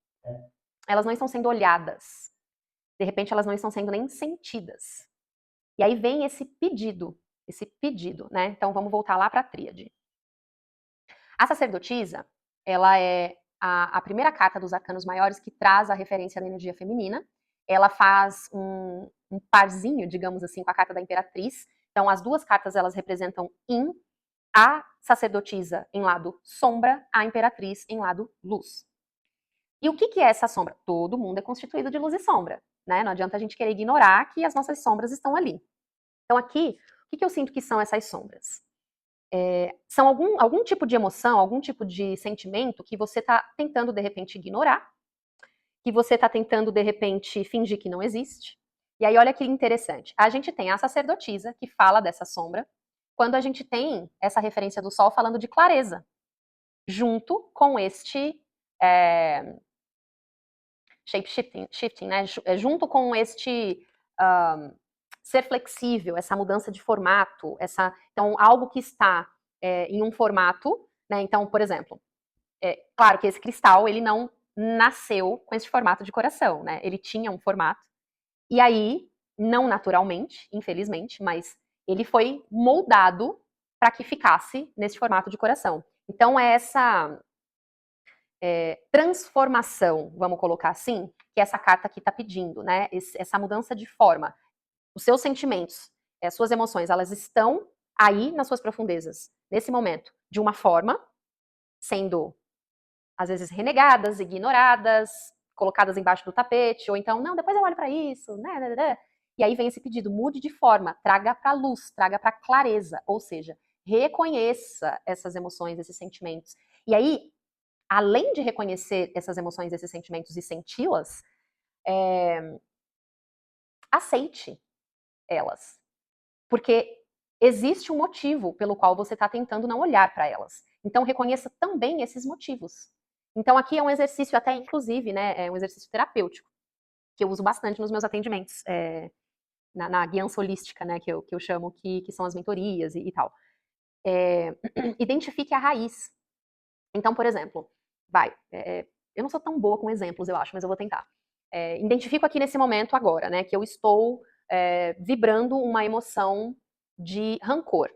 [SPEAKER 1] olhadas. De repente, elas não estão sendo nem sentidas. E aí vem esse pedido, né? Então vamos voltar lá para a tríade. A sacerdotisa, ela é a primeira carta dos arcanos maiores que traz a referência da energia feminina. Ela faz um parzinho, digamos assim, com a carta da imperatriz. Então as duas cartas elas representam yin, a sacerdotisa em lado sombra, a imperatriz em lado luz. E o que é essa sombra? Todo mundo é constituído de luz e sombra, né? Não adianta a gente querer ignorar que as nossas sombras estão ali. Então aqui, o que eu sinto que são essas sombras? São algum tipo de emoção, algum tipo de sentimento que você está tentando, de repente, ignorar, que você está tentando, de repente, fingir que não existe. E aí, olha que interessante. A gente tem a sacerdotisa, que fala dessa sombra, quando a gente tem essa referência do sol falando de clareza, junto com este shape-shifting, né? Junto com este ser flexível, essa mudança de formato, então algo que está em um formato, né? Então, por exemplo, claro que esse cristal ele não nasceu com esse formato de coração, né? Ele tinha um formato e aí, não naturalmente, infelizmente, mas ele foi moldado para que ficasse nesse formato de coração. Então, é essa transformação, vamos colocar assim, que essa carta aqui está pedindo, né? Essa mudança de forma. Os seus sentimentos, as suas emoções, elas estão aí nas suas profundezas, nesse momento, de uma forma, sendo, às vezes, renegadas, ignoradas, colocadas embaixo do tapete, ou então, não, depois eu olho para isso, né? E aí vem esse pedido, mude de forma, traga para luz, traga para clareza, ou seja, reconheça essas emoções, esses sentimentos. E aí, além de reconhecer essas emoções, esses sentimentos e senti-las, aceite elas. Porque existe um motivo pelo qual você está tentando não olhar para elas. Então, reconheça também esses motivos. Então, aqui é um exercício, até inclusive, né? É um exercício terapêutico, que eu uso bastante nos meus atendimentos, na guiança holística, né? Que eu chamo que são as mentorias e tal. Identifique a raiz. Então, por exemplo, eu não sou tão boa com exemplos, eu acho, mas eu vou tentar. Identifico aqui nesse momento agora, né, que eu estou vibrando uma emoção de rancor.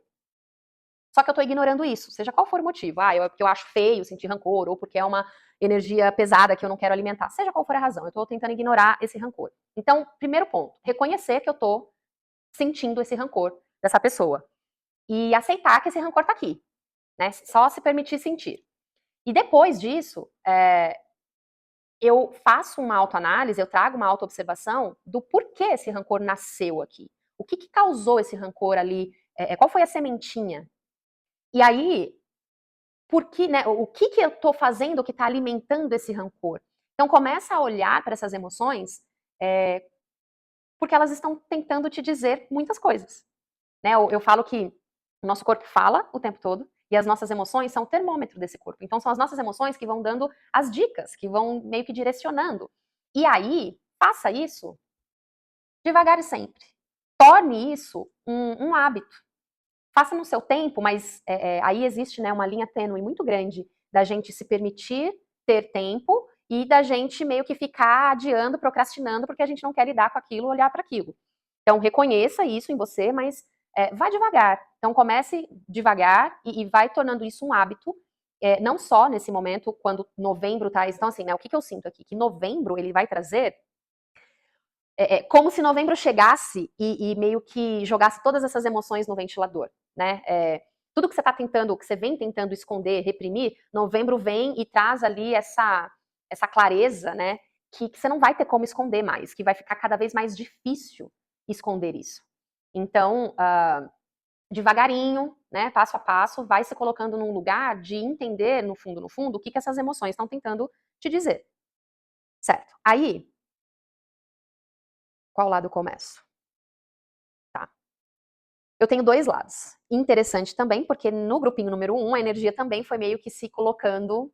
[SPEAKER 1] Só que eu estou ignorando isso, seja qual for o motivo. Porque eu acho feio sentir rancor, ou porque é uma energia pesada que eu não quero alimentar. Seja qual for a razão, eu estou tentando ignorar esse rancor. Então, primeiro ponto, reconhecer que eu estou sentindo esse rancor dessa pessoa. E aceitar que esse rancor está aqui. Né? Só se permitir sentir. E depois disso, eu faço uma autoanálise, eu trago uma autoobservação do porquê esse rancor nasceu aqui. O que causou esse rancor ali? Qual foi a sementinha? E aí, né, o que eu estou fazendo que está alimentando esse rancor? Então, começa a olhar para essas emoções, porque elas estão tentando te dizer muitas coisas. Né? Eu falo que o nosso corpo fala o tempo todo, e as nossas emoções são o termômetro desse corpo. Então, são as nossas emoções que vão dando as dicas, que vão meio que direcionando. E aí, faça isso devagar e sempre. Torne isso um hábito. Faça no seu tempo, mas aí existe, né, uma linha tênue muito grande da gente se permitir ter tempo e da gente meio que ficar adiando, procrastinando, porque a gente não quer lidar com aquilo, olhar para aquilo. Então, reconheça isso em você, mas vá devagar. Então, comece devagar e vai tornando isso um hábito, não só nesse momento, quando novembro traz. Então, assim, né, o que eu sinto aqui? Que novembro ele vai trazer como se novembro chegasse e meio que jogasse todas essas emoções no ventilador, né? Tudo que você está tentando, que você vem tentando esconder, reprimir, novembro vem e traz ali essa clareza, né? Que você não vai ter como esconder mais, que vai ficar cada vez mais difícil esconder isso. Então, devagarinho, né, passo a passo, vai se colocando num lugar de entender, no fundo, o que essas emoções estão tentando te dizer. Certo. Aí, qual lado eu começo? Tá. Eu tenho dois lados. Interessante também, porque no grupinho número um, a energia também foi meio que se colocando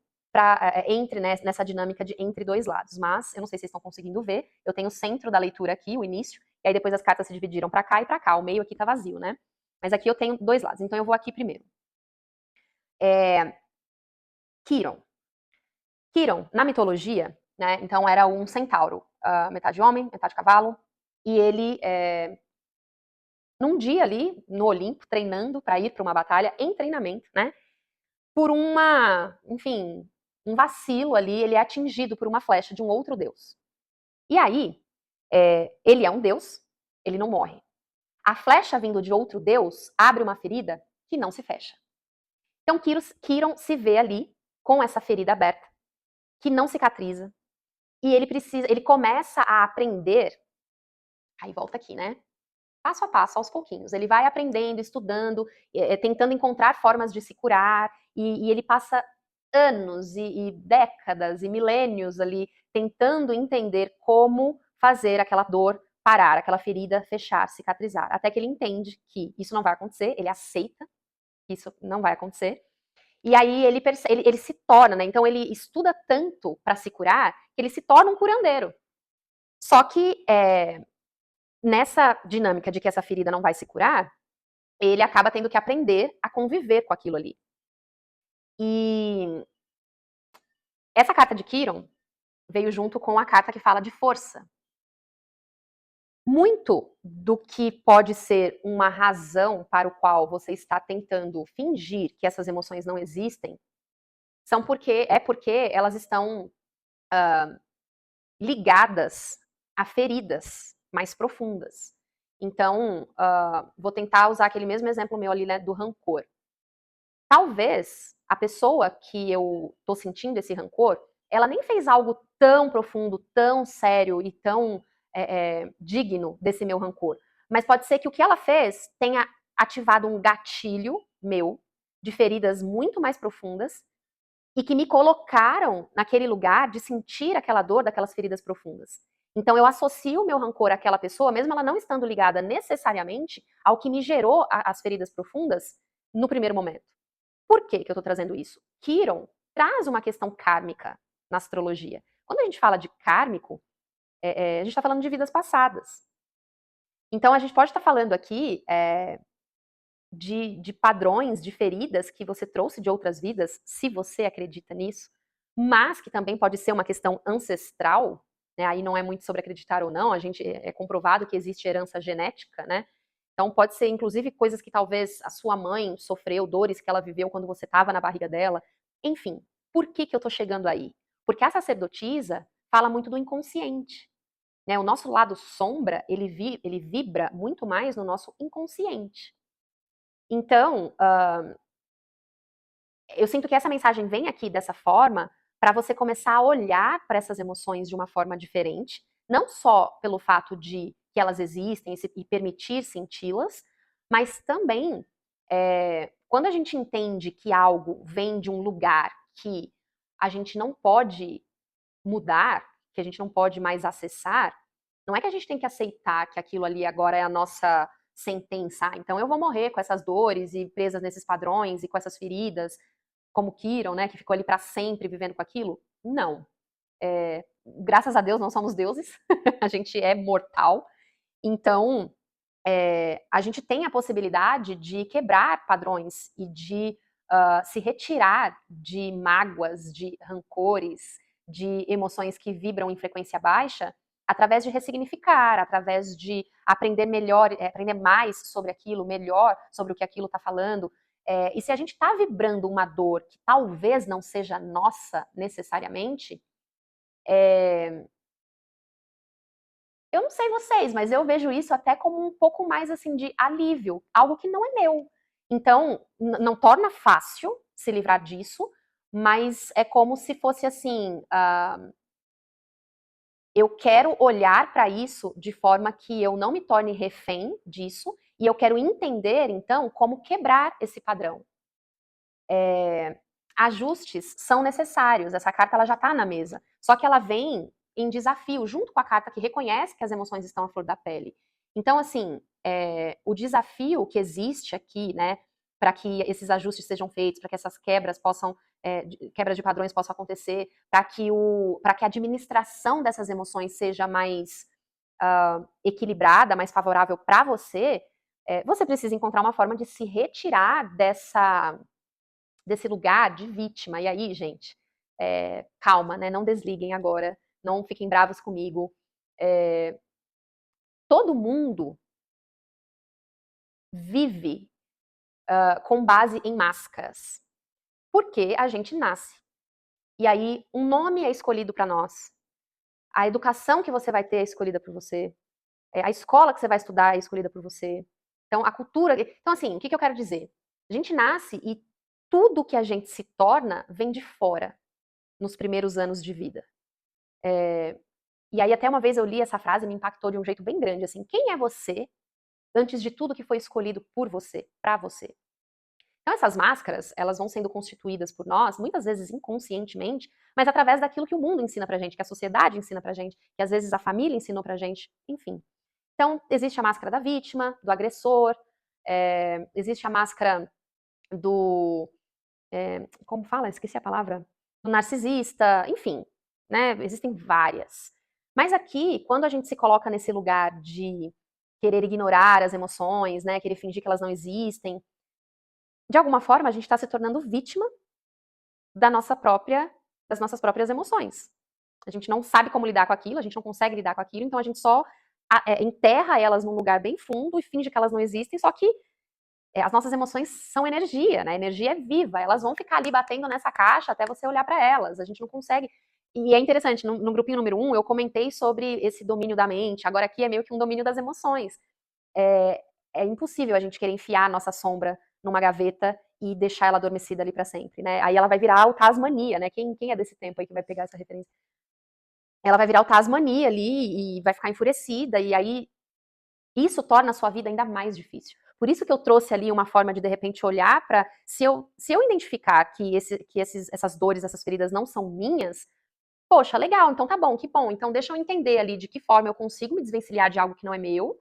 [SPEAKER 1] entre, né, nessa dinâmica de entre dois lados. Mas, eu não sei se vocês estão conseguindo ver, eu tenho o centro da leitura aqui, o início, e aí depois as cartas se dividiram para cá e para cá. O meio aqui tá vazio, né? Mas aqui eu tenho dois lados, então eu vou aqui primeiro. Quiron. Quiron, na mitologia, né, então era um centauro, metade homem, metade cavalo, e ele, num dia ali, no Olimpo, treinando para ir para uma batalha, em treinamento, né, por enfim, um vacilo ali, ele é atingido por uma flecha de um outro deus. E aí, ele é um deus, ele não morre. A flecha vindo de outro deus abre uma ferida que não se fecha. Então, Quiron se vê ali com essa ferida aberta, que não cicatriza, e ele começa a aprender, aí volta aqui, né? Passo a passo, aos pouquinhos. Ele vai aprendendo, estudando, tentando encontrar formas de se curar, e ele passa anos e décadas e milênios ali tentando entender como fazer aquela dor parar, aquela ferida fechar, cicatrizar. Até que ele entende que isso não vai acontecer, ele aceita que isso não vai acontecer. E aí ele se torna, né? Então ele estuda tanto para se curar que ele se torna um curandeiro. Só que nessa dinâmica de que essa ferida não vai se curar, ele acaba tendo que aprender a conviver com aquilo ali. E essa carta de Quiron veio junto com a carta que fala de força. Muito do que pode ser uma razão para o qual você está tentando fingir que essas emoções não existem, porque elas estão ligadas a feridas mais profundas. Então, vou tentar usar aquele mesmo exemplo meu ali, né, do rancor. Talvez a pessoa que eu tô sentindo esse rancor, ela nem fez algo tão profundo, tão sério e tão digno desse meu rancor. Mas pode ser que o que ela fez tenha ativado um gatilho meu de feridas muito mais profundas e que me colocaram naquele lugar de sentir aquela dor daquelas feridas profundas. Então eu associo o meu rancor àquela pessoa, mesmo ela não estando ligada necessariamente ao que me gerou as feridas profundas no primeiro momento. Por que eu estou trazendo isso? Quiron traz uma questão kármica na astrologia. Quando a gente fala de kármico, a gente está falando de vidas passadas. Então a gente pode estar falando aqui de padrões, de feridas que você trouxe de outras vidas, se você acredita nisso, mas que também pode ser uma questão ancestral, né? Aí não é muito sobre acreditar ou não, a gente é comprovado que existe herança genética, né? Então pode ser inclusive coisas que talvez a sua mãe sofreu, dores que ela viveu quando você estava na barriga dela. Enfim, por que eu estou chegando aí? Porque a sacerdotisa fala muito do inconsciente. Né? O nosso lado sombra, ele vibra muito mais no nosso inconsciente. Então, eu sinto que essa mensagem vem aqui dessa forma para você começar a olhar para essas emoções de uma forma diferente, não só pelo fato de que elas existem e permitir senti-las, mas também quando a gente entende que algo vem de um lugar que a gente não pode mudar, que a gente não pode mais acessar, não é que a gente tem que aceitar que aquilo ali agora é a nossa sentença. Então eu vou morrer com essas dores e presas nesses padrões e com essas feridas, como Kiron, né, que ficou ali para sempre vivendo com aquilo. Não. Graças a Deus não somos deuses, a gente é mortal. Então a gente tem a possibilidade de quebrar padrões e de se retirar de mágoas, de rancores, de emoções que vibram em frequência baixa, através de ressignificar, através de aprender melhor, aprender mais sobre aquilo, melhor sobre o que aquilo está falando. E se a gente está vibrando uma dor que talvez não seja nossa necessariamente, eu não sei vocês, mas eu vejo isso até como um pouco mais assim de alívio, algo que não é meu. Então, não torna fácil se livrar disso, mas é como se fosse assim, eu quero olhar para isso de forma que eu não me torne refém disso E eu quero entender, então, como quebrar esse padrão. Ajustes são necessários, essa carta ela já está na mesa. Só que ela vem em desafio, junto com a carta que reconhece que as emoções estão à flor da pele. Então, assim, o desafio que existe aqui, né, para que esses ajustes sejam feitos, para que essas quebras possam, quebras de padrões possam acontecer, para que a administração dessas emoções seja mais equilibrada, mais favorável para você, você precisa encontrar uma forma de se retirar desse lugar de vítima. E aí, gente, calma, né? Não desliguem agora, não fiquem bravos comigo. Todo mundo vive com base em máscaras, porque a gente nasce. E aí, um nome é escolhido para nós, a educação que você vai ter é escolhida por você, a escola que você vai estudar é escolhida por você. Então, a cultura. Então, assim, o que eu quero dizer? A gente nasce e tudo que a gente se torna vem de fora nos primeiros anos de vida. E aí até uma vez eu li essa frase e me impactou de um jeito bem grande, assim, quem é você antes de tudo que foi escolhido por você, para você? Então essas máscaras, elas vão sendo constituídas por nós, muitas vezes inconscientemente, mas através daquilo que o mundo ensina pra gente, que a sociedade ensina pra gente, que às vezes a família ensinou pra gente, enfim. Então existe a máscara da vítima, do agressor, existe a máscara do, como fala? Esqueci a palavra. Do narcisista, enfim, né? Existem várias. Mas aqui, quando a gente se coloca nesse lugar de querer ignorar as emoções, né? Querer fingir que elas não existem, de alguma forma a gente está se tornando vítima das nossas próprias emoções. A gente não sabe como lidar com aquilo, a gente não consegue lidar com aquilo, então a gente só enterra elas num lugar bem fundo e finge que elas não existem, só que as nossas emoções são energia, né? A energia é viva, elas vão ficar ali batendo nessa caixa até você olhar para elas. A gente não consegue. E é interessante, no grupinho número 1, eu comentei sobre esse domínio da mente. Agora aqui é meio que um domínio das emoções. É impossível a gente querer enfiar a nossa sombra numa gaveta e deixar ela adormecida ali para sempre, né? Aí ela vai virar o Tasmania, né? Quem é desse tempo aí que vai pegar essa referência? Ela vai virar o Tasmania ali e vai ficar enfurecida, e aí isso torna a sua vida ainda mais difícil. Por isso que eu trouxe ali uma forma de repente olhar para se eu identificar que essas dores, essas feridas não são minhas, poxa, legal, então tá bom, que bom. Então deixa eu entender ali de que forma eu consigo me desvencilhar de algo que não é meu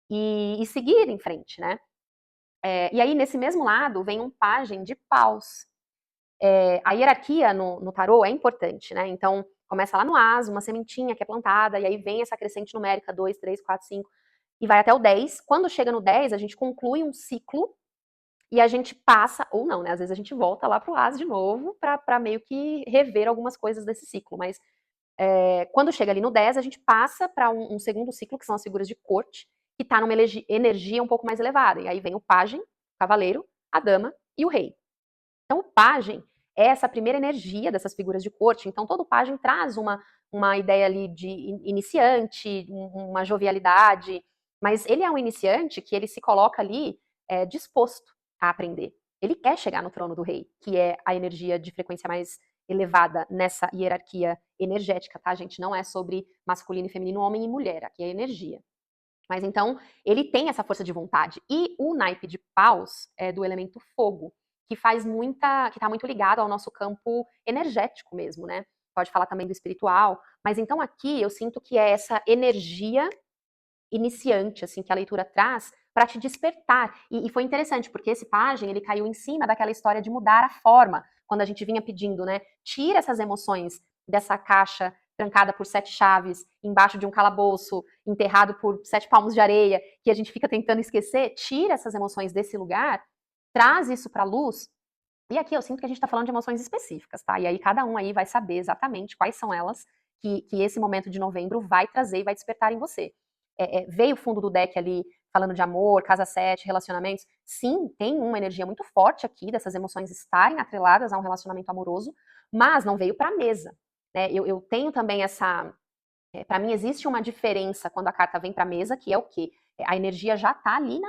[SPEAKER 1] e seguir em frente, né? E aí nesse mesmo lado vem um pajem de paus. A hierarquia no tarô é importante, né? Então começa lá no as, uma sementinha que é plantada, e aí vem essa crescente numérica, 2, 3, 4, 5, e vai até o 10. Quando chega no 10, a gente conclui um ciclo e a gente passa, ou não, né? Às vezes a gente volta lá pro as de novo para meio que rever algumas coisas desse ciclo. Mas quando chega ali no 10, a gente passa para um segundo ciclo, que são as figuras de corte, que está numa energia um pouco mais elevada. E aí vem o pajem, o cavaleiro, a dama e o rei. Então, o pajem é essa primeira energia dessas figuras de corte. Então, todo pajem traz uma ideia ali de iniciante, uma jovialidade, mas ele é um iniciante que ele se coloca ali disposto a aprender. Ele quer chegar no trono do rei, que é a energia de frequência mais elevada nessa hierarquia energética, tá, gente? Não é sobre masculino e feminino, homem e mulher, aqui é energia. Mas então, ele tem essa força de vontade. E o naipe de paus é do elemento fogo, que que está muito ligado ao nosso campo energético mesmo, né? Pode falar também do espiritual. Mas então aqui eu sinto que é essa energia iniciante, assim, que a leitura traz para te despertar. E foi interessante, porque esse pajem, ele caiu em cima daquela história de mudar a forma, quando a gente vinha pedindo, né? Tira essas emoções dessa caixa trancada por 7 chaves, embaixo de um calabouço, enterrado por 7 palmos de areia, que a gente fica tentando esquecer. Tira essas emoções desse lugar, traz isso para a luz. E aqui eu sinto que a gente está falando de emoções específicas, tá? E aí cada um aí vai saber exatamente quais são elas que esse momento de novembro vai trazer e vai despertar em você. Veio o fundo do deck ali falando de amor, casa 7, relacionamentos. Sim, tem uma energia muito forte aqui dessas emoções estarem atreladas a um relacionamento amoroso, mas não veio para a mesa. Né? Eu tenho também essa. Para mim, existe uma diferença quando a carta vem para a mesa, que é o quê? A energia já está ali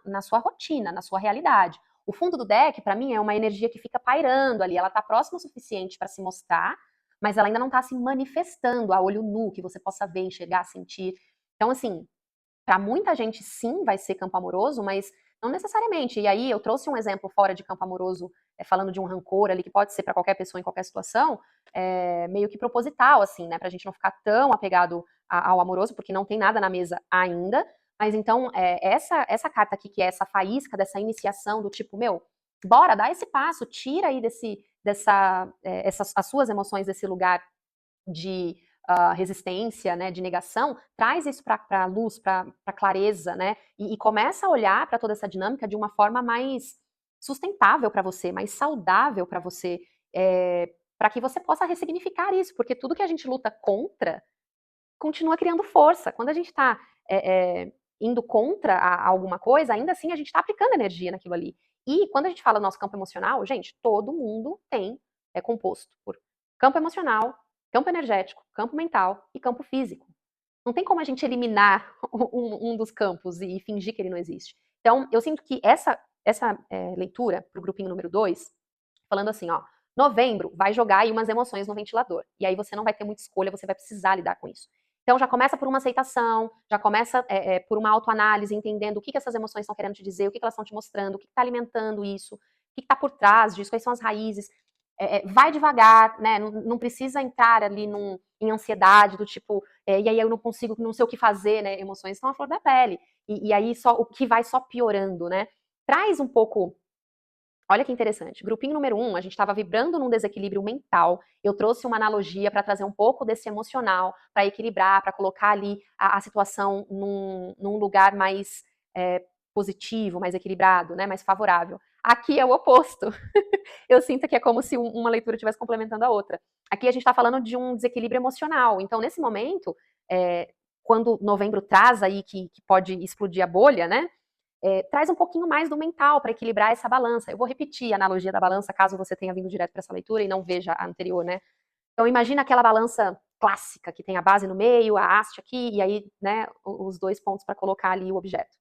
[SPEAKER 1] na sua rotina, na sua realidade. O fundo do deck, para mim, é uma energia que fica pairando ali. Ela está próxima o suficiente para se mostrar, mas ela ainda não está se manifestando a olho nu, que você possa ver, enxergar, sentir. Então, assim, Para muita gente, sim, vai ser campo amoroso, mas não necessariamente. E aí eu trouxe um exemplo fora de campo amoroso, falando de um rancor ali, que pode ser para qualquer pessoa em qualquer situação, meio que proposital, assim, né? Pra gente não ficar tão apegado ao amoroso, porque não tem nada na mesa ainda. Mas então, essa carta aqui, que é essa faísca dessa iniciação do tipo, meu, bora, dá esse passo, tira aí as suas emoções desse lugar de resistência, né, de negação, traz isso para a luz, para a clareza, né, e começa a olhar para toda essa dinâmica de uma forma mais sustentável para você, mais saudável para você, para que você possa ressignificar isso, porque tudo que a gente luta contra continua criando força. Quando a gente está indo contra alguma coisa, ainda assim a gente está aplicando energia naquilo ali. E quando a gente fala do nosso campo emocional, gente, todo mundo é composto por campo emocional, campo energético, campo mental e campo físico. Não tem como a gente eliminar um dos campos e fingir que ele não existe. Então, eu sinto que essa leitura para o grupinho número 2, falando assim, ó, novembro vai jogar aí umas emoções no ventilador. E aí você não vai ter muita escolha, você vai precisar lidar com isso. Então já começa por uma aceitação, já começa por uma autoanálise, entendendo o que essas emoções estão querendo te dizer, o que elas estão te mostrando, o que está alimentando isso, o que está por trás disso, quais são as raízes. Vai devagar, né? Não precisa entrar ali em ansiedade, do tipo, e aí eu não consigo, não sei o que fazer, né? Emoções estão à flor da pele. E aí só o que vai só piorando, né? Traz um pouco. Olha que interessante. Grupinho número 1, a gente estava vibrando num desequilíbrio mental. Eu trouxe uma analogia para trazer um pouco desse emocional, para equilibrar, para colocar ali a situação num lugar mais positivo, mais equilibrado, né, mais favorável. Aqui é o oposto. Eu sinto que é como se uma leitura estivesse complementando a outra. Aqui a gente está falando de um desequilíbrio emocional. Então, nesse momento, quando novembro traz aí que pode explodir a bolha, né? Traz um pouquinho mais do mental para equilibrar essa balança. Eu vou repetir a analogia da balança, caso você tenha vindo direto para essa leitura e não veja a anterior, né? Então imagina aquela balança clássica que tem a base no meio, a haste aqui e aí, né, os dois pontos para colocar ali o objeto.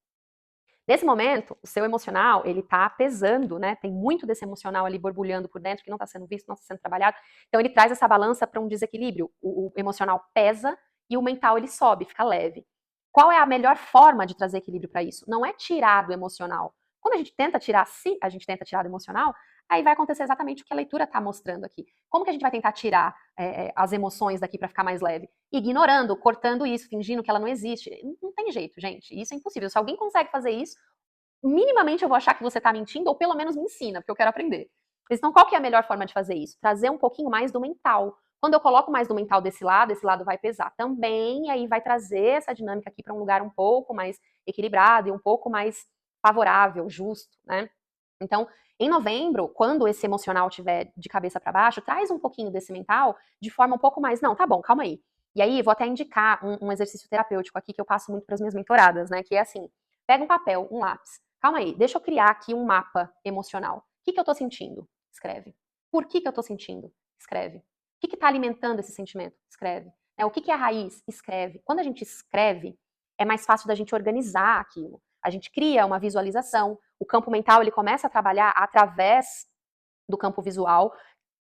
[SPEAKER 1] Nesse momento, o seu emocional, ele tá pesando, né? Tem muito desse emocional ali borbulhando por dentro que não está sendo visto, não está sendo trabalhado. Então ele traz essa balança para um desequilíbrio. O emocional pesa e o mental ele sobe, fica leve. Qual é a melhor forma de trazer equilíbrio para isso? Não é tirar do emocional. Quando a gente tenta tirar, se a gente tenta tirar do emocional, aí vai acontecer exatamente o que a leitura está mostrando aqui. Como que a gente vai tentar tirar as emoções daqui para ficar mais leve? Ignorando, cortando isso, fingindo que ela não existe. Não tem jeito, gente. Isso é impossível. Se alguém consegue fazer isso, minimamente eu vou achar que você está mentindo, ou pelo menos me ensina, porque eu quero aprender. Então, qual que é a melhor forma de fazer isso? Trazer um pouquinho mais do mental. Quando eu coloco mais do mental desse lado, esse lado vai pesar também, e aí vai trazer essa dinâmica aqui para um lugar um pouco mais equilibrado e um pouco mais favorável, justo, né? Então, em novembro, quando esse emocional estiver de cabeça para baixo, traz um pouquinho desse mental de forma um pouco mais, não, tá bom, calma aí. E aí, vou até indicar um exercício terapêutico aqui que eu passo muito para as minhas mentoradas, né? Que é assim: pega um papel, um lápis. Calma aí, deixa eu criar aqui um mapa emocional. O que eu tô sentindo? Escreve. Por que eu tô sentindo? Escreve. O que tá alimentando esse sentimento? Escreve. O que é a raiz? Escreve. Quando a gente escreve, é mais fácil da gente organizar aquilo. A gente cria uma visualização. O campo mental ele começa a trabalhar através do campo visual,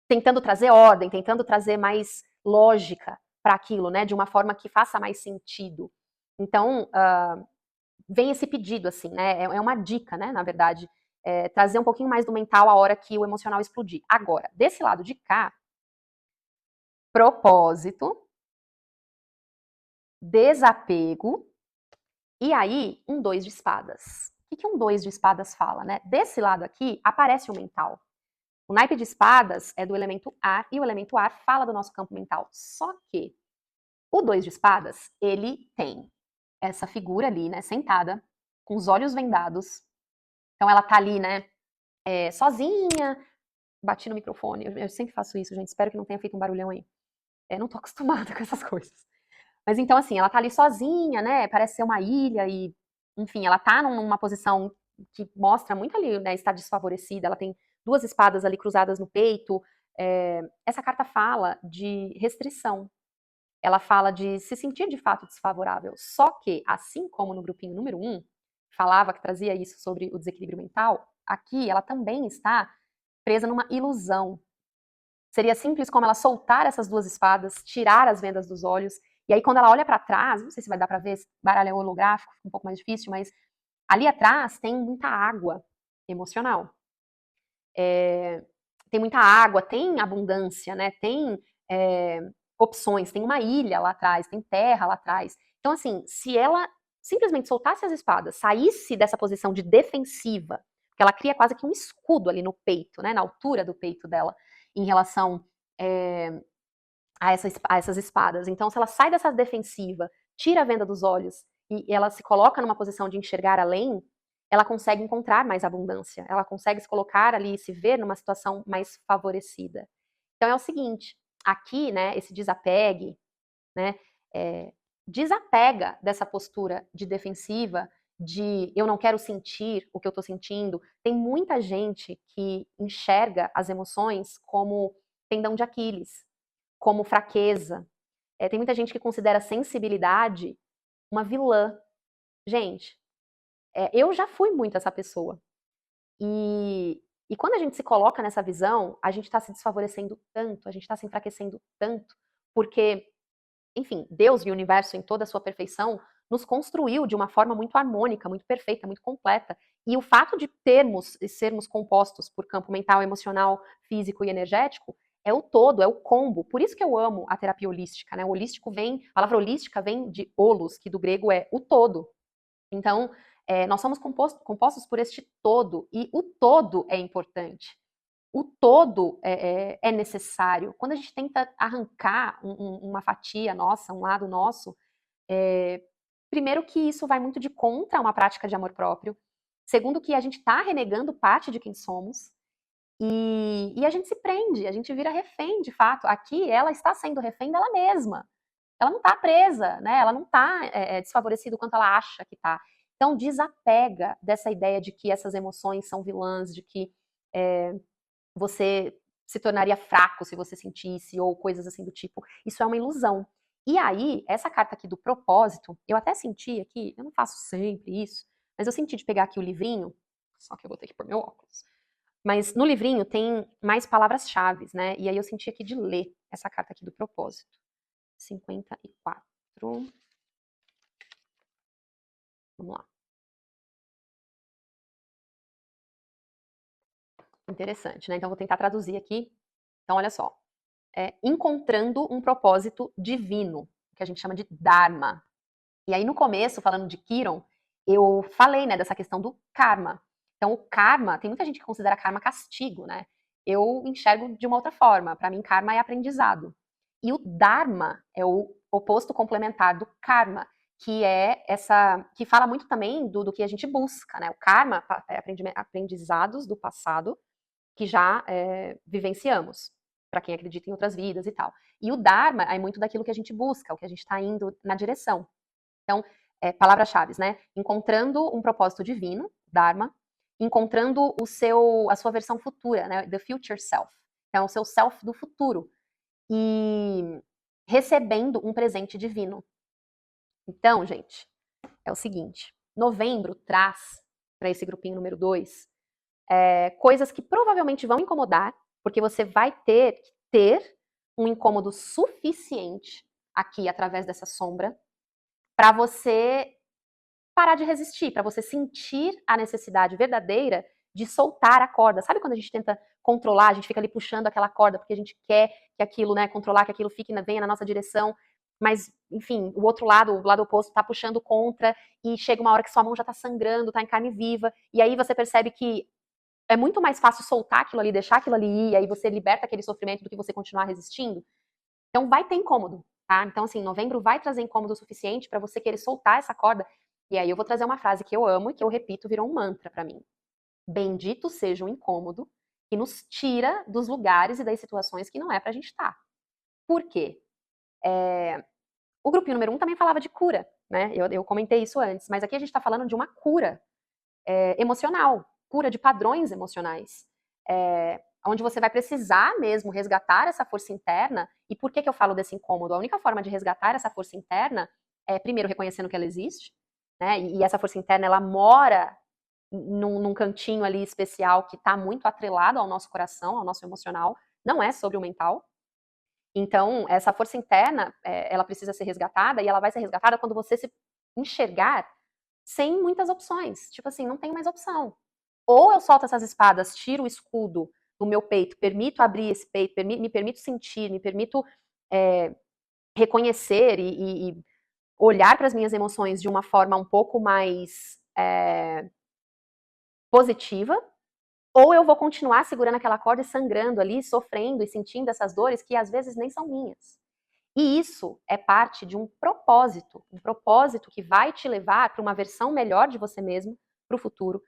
[SPEAKER 1] tentando trazer ordem, tentando trazer mais lógica para aquilo, né? De uma forma que faça mais sentido. Então, vem esse pedido, assim, né? É uma dica, né? Na verdade, trazer um pouquinho mais do mental a hora que o emocional explodir. Agora, desse lado de cá, propósito, desapego, e aí, um 2 de espadas. O que um 2 de espadas fala, né? Desse lado aqui, aparece o mental. O naipe de espadas é do elemento ar, e o elemento ar fala do nosso campo mental. Só que o 2 de espadas, ele tem essa figura ali, né, sentada, com os olhos vendados. Então ela tá ali, né, sozinha. Bati no microfone, eu sempre faço isso, gente, espero que não tenha feito um barulhão aí. Não tô acostumada com essas coisas. Mas então, assim, ela tá ali sozinha, né, parece ser uma ilha e, enfim, ela tá numa posição que mostra muito ali, né, estar desfavorecida, ela tem duas espadas ali cruzadas no peito. Essa carta fala de restrição, ela fala de se sentir de fato desfavorável. Só que, assim como no grupinho número 1, falava que trazia isso sobre o desequilíbrio mental, aqui ela também está presa numa ilusão. Seria simples como ela soltar essas duas espadas, tirar as vendas dos olhos E aí, quando ela olha para trás, não sei se vai dar para ver, esse baralho é holográfico, fica um pouco mais difícil, mas ali atrás tem muita água emocional. Tem muita água, tem abundância, né? Tem é, opções, tem uma ilha lá atrás, tem terra lá atrás. Então, assim, se ela simplesmente soltasse as espadas, saísse dessa posição de defensiva, porque ela cria quase que um escudo ali no peito, né? Na altura do peito dela, em relação é, a essas espadas. Então, se ela sai dessa defensiva, tira a venda dos olhos e ela se coloca numa posição de enxergar além, ela consegue encontrar mais abundância, ela consegue se colocar ali e se ver numa situação mais favorecida. Então é o seguinte, aqui, né, esse desapegue, né, desapega dessa postura de defensiva, de eu não quero sentir o que eu estou sentindo. Tem muita gente que enxerga as emoções como tendão de Aquiles, como fraqueza. Tem muita gente que considera a sensibilidade uma vilã. Gente, eu já fui muito essa pessoa. E quando a gente se coloca nessa visão, a gente está se desfavorecendo tanto, a gente está se enfraquecendo tanto, porque, enfim, Deus e o universo em toda a sua perfeição nos construiu de uma forma muito harmônica, muito perfeita, muito completa. E o fato de termos e sermos compostos por campo mental, emocional, físico e energético é o todo, é o combo. Por isso que eu amo a terapia holística, né? O holístico vem, a palavra holística vem de holos, que do grego é o todo. Então, nós somos compostos por este todo, e o todo é importante. O todo é necessário. Quando a gente tenta arrancar uma fatia nossa, um lado nosso, primeiro que isso vai muito de contra uma prática de amor próprio. Segundo que a gente está renegando parte de quem somos. E a gente se prende, a gente vira refém, de fato. Aqui ela está sendo refém dela mesma. Ela não está presa, né? Ela não está desfavorecida o quanto ela acha que está. Então desapega dessa ideia de que essas emoções são vilãs, de que você se tornaria fraco se você sentisse, ou coisas assim do tipo. Isso é uma ilusão. E aí, essa carta aqui do propósito, eu até senti aqui, eu não faço sempre isso, mas eu senti de pegar aqui o livrinho, só que eu vou ter que pôr meu óculos. Mas no livrinho tem mais palavras-chave, né? E aí eu senti aqui de ler essa carta aqui do propósito. 54. Vamos lá. Interessante, né? Então vou tentar traduzir aqui. Então, olha só. Encontrando um propósito divino, que a gente chama de Dharma. E aí no começo, falando de Kiron, eu falei, né, dessa questão do karma. Então o karma, tem muita gente que considera karma castigo, né? Eu enxergo de uma outra forma. Para mim, karma é aprendizado. E o Dharma é o oposto complementar do karma, que é que fala muito também do que a gente busca, né? O karma é aprendizados do passado que já vivenciamos, para quem acredita em outras vidas e tal. E o Dharma é muito daquilo que a gente busca, o que a gente está indo na direção. Então, palavras-chave, né? Encontrando um propósito divino, Dharma, encontrando a sua versão futura, né? The future self. Então, o seu self do futuro. E recebendo um presente divino. Então, gente, é o seguinte: novembro traz para esse grupinho número 2 coisas que provavelmente vão incomodar, porque você vai ter que ter um incômodo suficiente aqui através dessa sombra para você parar de resistir, para você sentir a necessidade verdadeira de soltar a corda. Sabe quando a gente tenta controlar, a gente fica ali puxando aquela corda porque a gente quer que aquilo, né, controlar, que aquilo venha na nossa direção, mas, enfim, o outro lado, o lado oposto, tá puxando contra e chega uma hora que sua mão já tá sangrando, tá em carne viva, e aí você percebe que é muito mais fácil soltar aquilo ali, deixar aquilo ali ir, e aí você liberta aquele sofrimento do que você continuar resistindo. Então vai ter incômodo, tá? Então, assim, novembro vai trazer incômodo o suficiente para você querer soltar essa corda. E aí eu vou trazer uma frase que eu amo e que eu repito, virou um mantra para mim. Bendito seja o incômodo que nos tira dos lugares e das situações que não é pra gente estar. Por quê? O grupinho número 1 também falava de cura, né? Eu comentei isso antes, mas aqui a gente está falando de uma cura emocional, cura de padrões emocionais. Onde você vai precisar mesmo resgatar essa força interna. E por que eu falo desse incômodo? A única forma de resgatar essa força interna é, primeiro, reconhecendo que ela existe, né? E essa força interna, ela mora num cantinho ali especial que está muito atrelado ao nosso coração, ao nosso emocional. Não é sobre o mental. Então, essa força interna, ela precisa ser resgatada, e ela vai ser resgatada quando você se enxergar sem muitas opções. Tipo assim, não tem mais opção. Ou eu solto essas espadas, tiro o escudo do meu peito, permito abrir esse peito, me permito sentir, me permito reconhecer e olhar para as minhas emoções de uma forma um pouco mais positiva, ou eu vou continuar segurando aquela corda e sangrando ali, sofrendo e sentindo essas dores que às vezes nem são minhas. E isso é parte de um propósito que vai te levar para uma versão melhor de você mesmo, para o futuro,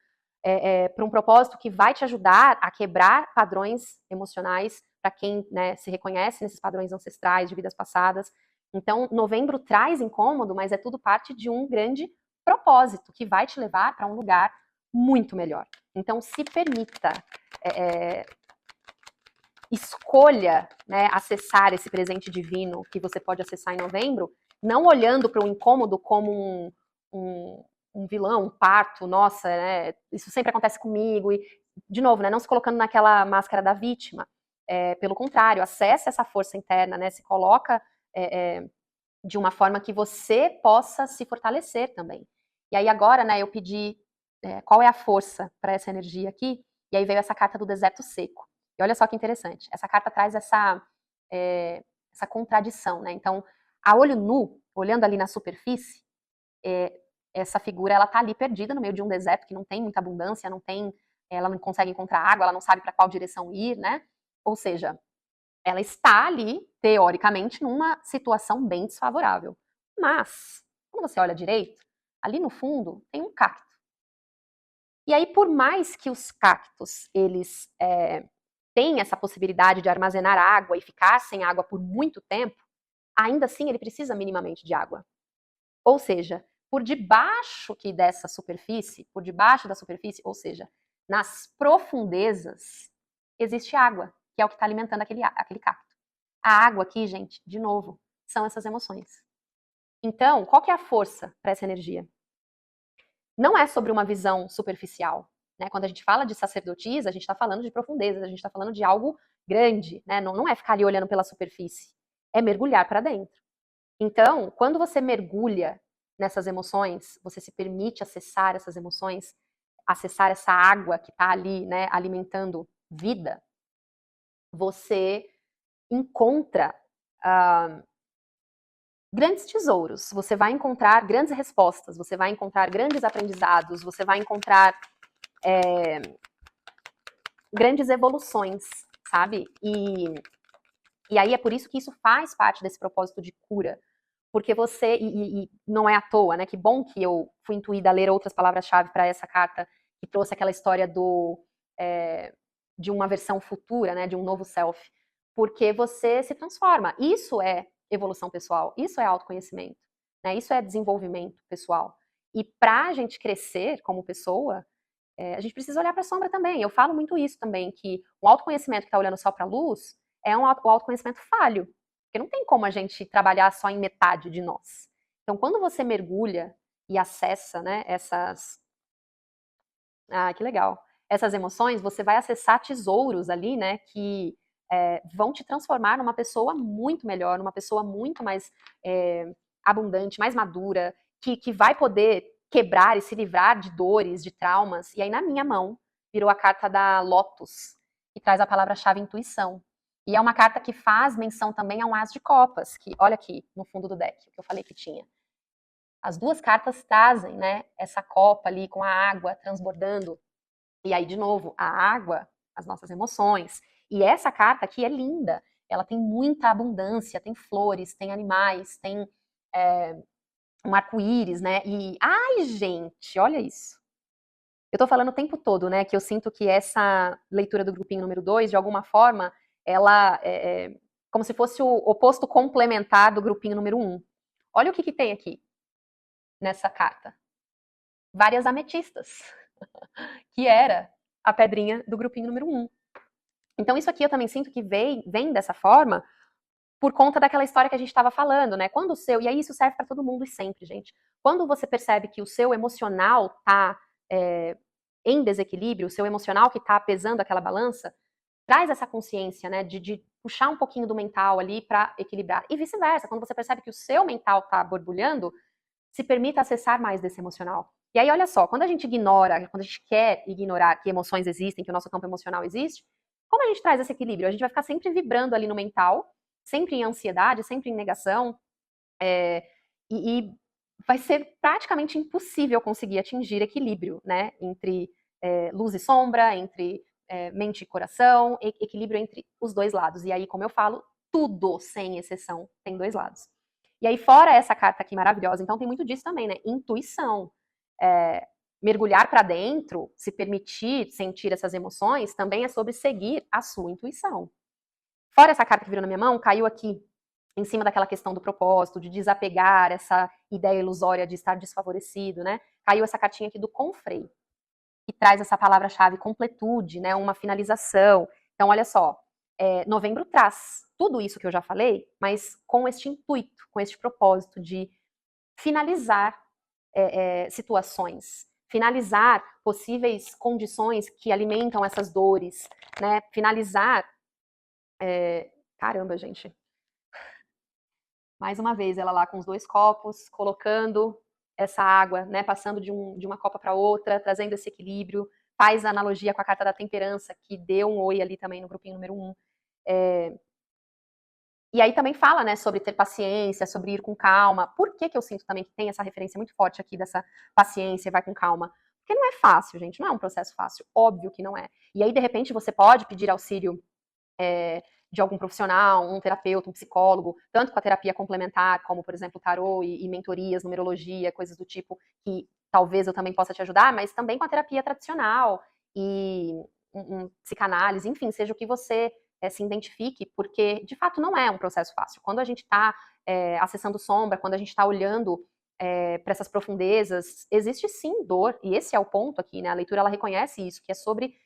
[SPEAKER 1] para um propósito que vai te ajudar a quebrar padrões emocionais, para quem, né, se reconhece nesses padrões ancestrais de vidas passadas. Então, novembro traz incômodo, mas é tudo parte de um grande propósito que vai te levar para um lugar muito melhor. Então, se permita, escolha, né, acessar esse presente divino que você pode acessar em novembro, não olhando para o incômodo como um vilão, um parto, nossa, né, isso sempre acontece comigo, e, de novo, né, não se colocando naquela máscara da vítima. Pelo contrário, acesse essa força interna, né, se coloca de uma forma que você possa se fortalecer também. E aí agora, né, eu pedi qual é a força para essa energia aqui, e aí veio essa carta do deserto seco. E olha só que interessante, essa carta traz essa contradição, né? Então, a olho nu, olhando ali na superfície, essa figura ela tá ali perdida no meio de um deserto que não tem muita abundância, ela não consegue encontrar água, ela não sabe para qual direção ir, né? Ou seja, ela está ali, teoricamente, numa situação bem desfavorável. Mas, quando você olha direito, ali no fundo tem um cacto. E aí, por mais que os cactos, eles têm essa possibilidade de armazenar água e ficar sem água por muito tempo, ainda assim ele precisa minimamente de água. Ou seja, por debaixo dessa superfície, por debaixo da superfície, ou seja, nas profundezas, existe água, que é o que está alimentando aquele cacto. A água aqui, gente, de novo, são essas emoções. Então, qual que é a força para essa energia? Não é sobre uma visão superficial. Né? Quando a gente fala de sacerdotisa, a gente está falando de profundezas, a gente está falando de algo grande. Né? Não é ficar ali olhando pela superfície. É mergulhar para dentro. Então, quando você mergulha nessas emoções, você se permite acessar essas emoções, acessar essa água que está ali, né, alimentando vida, você encontra grandes tesouros, você vai encontrar grandes respostas, você vai encontrar grandes aprendizados, você vai encontrar grandes evoluções, sabe? E aí é por isso que isso faz parte desse propósito de cura. Porque você, e não é à toa, né? Que bom que eu fui intuída a ler outras palavras-chave para essa carta, que trouxe aquela história de uma versão futura, né? De um novo self. Porque você se transforma. Isso é evolução pessoal, isso é autoconhecimento, né? Isso é desenvolvimento pessoal. E para a gente crescer como pessoa, a gente precisa olhar para a sombra também. Eu falo muito isso também, que o autoconhecimento que está olhando só para a luz é o autoconhecimento falho. Porque não tem como a gente trabalhar só em metade de nós. Então, quando você mergulha e acessa, né, essas. Ah, que legal. Essas emoções, você vai acessar tesouros ali, né, que vão te transformar numa pessoa muito melhor, numa pessoa muito mais abundante, mais madura, que vai poder quebrar e se livrar de dores, de traumas. E aí, na minha mão, virou a carta da Lotus, que traz a palavra-chave intuição. E é uma carta que faz menção também a um as de copas, que olha aqui no fundo do deck, que eu falei que tinha. As duas cartas trazem, né, essa copa ali com a água transbordando. E aí, de novo, a água, as nossas emoções. E essa carta aqui é linda. Ela tem muita abundância, tem flores, tem animais, tem um arco-íris, né? E, ai, gente, olha isso. Eu tô falando o tempo todo, né, que eu sinto que essa leitura do grupinho número 2, de alguma forma, ela como se fosse o oposto complementar do grupinho número 1. Olha o que tem aqui nessa carta. Várias ametistas, que era a pedrinha do grupinho número 1. Então isso aqui eu também sinto que vem dessa forma por conta daquela história que a gente estava falando, né? Quando o seu, e aí isso serve para todo mundo e sempre, gente. Quando você percebe que o seu emocional tá em desequilíbrio, o seu emocional que tá pesando aquela balança, traz essa consciência, né, de puxar um pouquinho do mental ali para equilibrar. E vice-versa, quando você percebe que o seu mental está borbulhando, se permita acessar mais desse emocional. E aí, olha só, quando a gente ignora, quando a gente quer ignorar que emoções existem, que o nosso campo emocional existe, como a gente traz esse equilíbrio? A gente vai ficar sempre vibrando ali no mental, sempre em ansiedade, sempre em negação, e vai ser praticamente impossível conseguir atingir equilíbrio, né, entre luz e sombra, entre mente e coração, equilíbrio entre os dois lados. E aí, como eu falo, tudo, sem exceção, tem dois lados. E aí, fora essa carta aqui maravilhosa, então tem muito disso também, né? Intuição. É, mergulhar para dentro, se permitir sentir essas emoções, também é sobre seguir a sua intuição. Fora essa carta que virou na minha mão, caiu aqui em cima daquela questão do propósito, de desapegar essa ideia ilusória de estar desfavorecido, né? Caiu essa cartinha aqui do Confrei, que traz essa palavra-chave completude, né? Uma finalização. Então, olha só, novembro traz tudo isso que eu já falei, mas com este intuito, com este propósito de finalizar situações, finalizar possíveis condições que alimentam essas dores, né? Finalizar. Caramba, gente. Mais uma vez, ela lá com os dois copos, colocando essa água, né? Passando de uma copa para outra, trazendo esse equilíbrio. Faz a analogia com a carta da temperança, que deu um oi ali também no grupinho número 1. E aí também fala, né, sobre ter paciência, sobre ir com calma. Por que eu sinto também que tem essa referência muito forte aqui dessa paciência, vai com calma? Porque não é fácil, gente, não é um processo fácil, óbvio que não é. E aí, de repente, você pode pedir auxílio de algum profissional, um terapeuta, um psicólogo, tanto com a terapia complementar, como, por exemplo, tarô e mentorias, numerologia, coisas do tipo, que talvez eu também possa te ajudar, mas também com a terapia tradicional e psicanálise, enfim, seja o que você se identifique, porque de fato não é um processo fácil. Quando a gente está acessando sombra, quando a gente está olhando para essas profundezas, existe sim dor, e esse é o ponto aqui, né? A leitura ela reconhece isso, que é sobre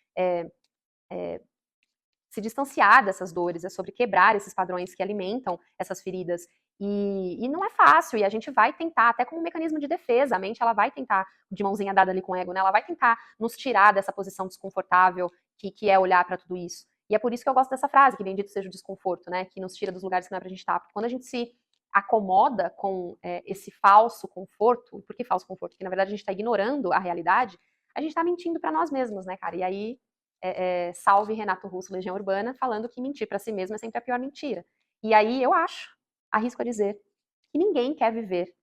[SPEAKER 1] se distanciar dessas dores, é sobre quebrar esses padrões que alimentam essas feridas. E não é fácil, e a gente vai tentar, até como um mecanismo de defesa, a mente ela vai tentar, de mãozinha dada ali com o ego, né? Ela vai tentar nos tirar dessa posição desconfortável que é olhar para tudo isso. E é por isso que eu gosto dessa frase, que bendito seja o desconforto, né? Que nos tira dos lugares que não é pra gente estar. Porque quando a gente se acomoda com esse falso conforto, por que falso conforto? Porque na verdade a gente está ignorando a realidade, a gente está mentindo para nós mesmos, né, cara? E aí salve Renato Russo, Legião Urbana, falando que mentir para si mesmo é sempre a pior mentira. E aí eu acho, arrisco a dizer, que ninguém quer viver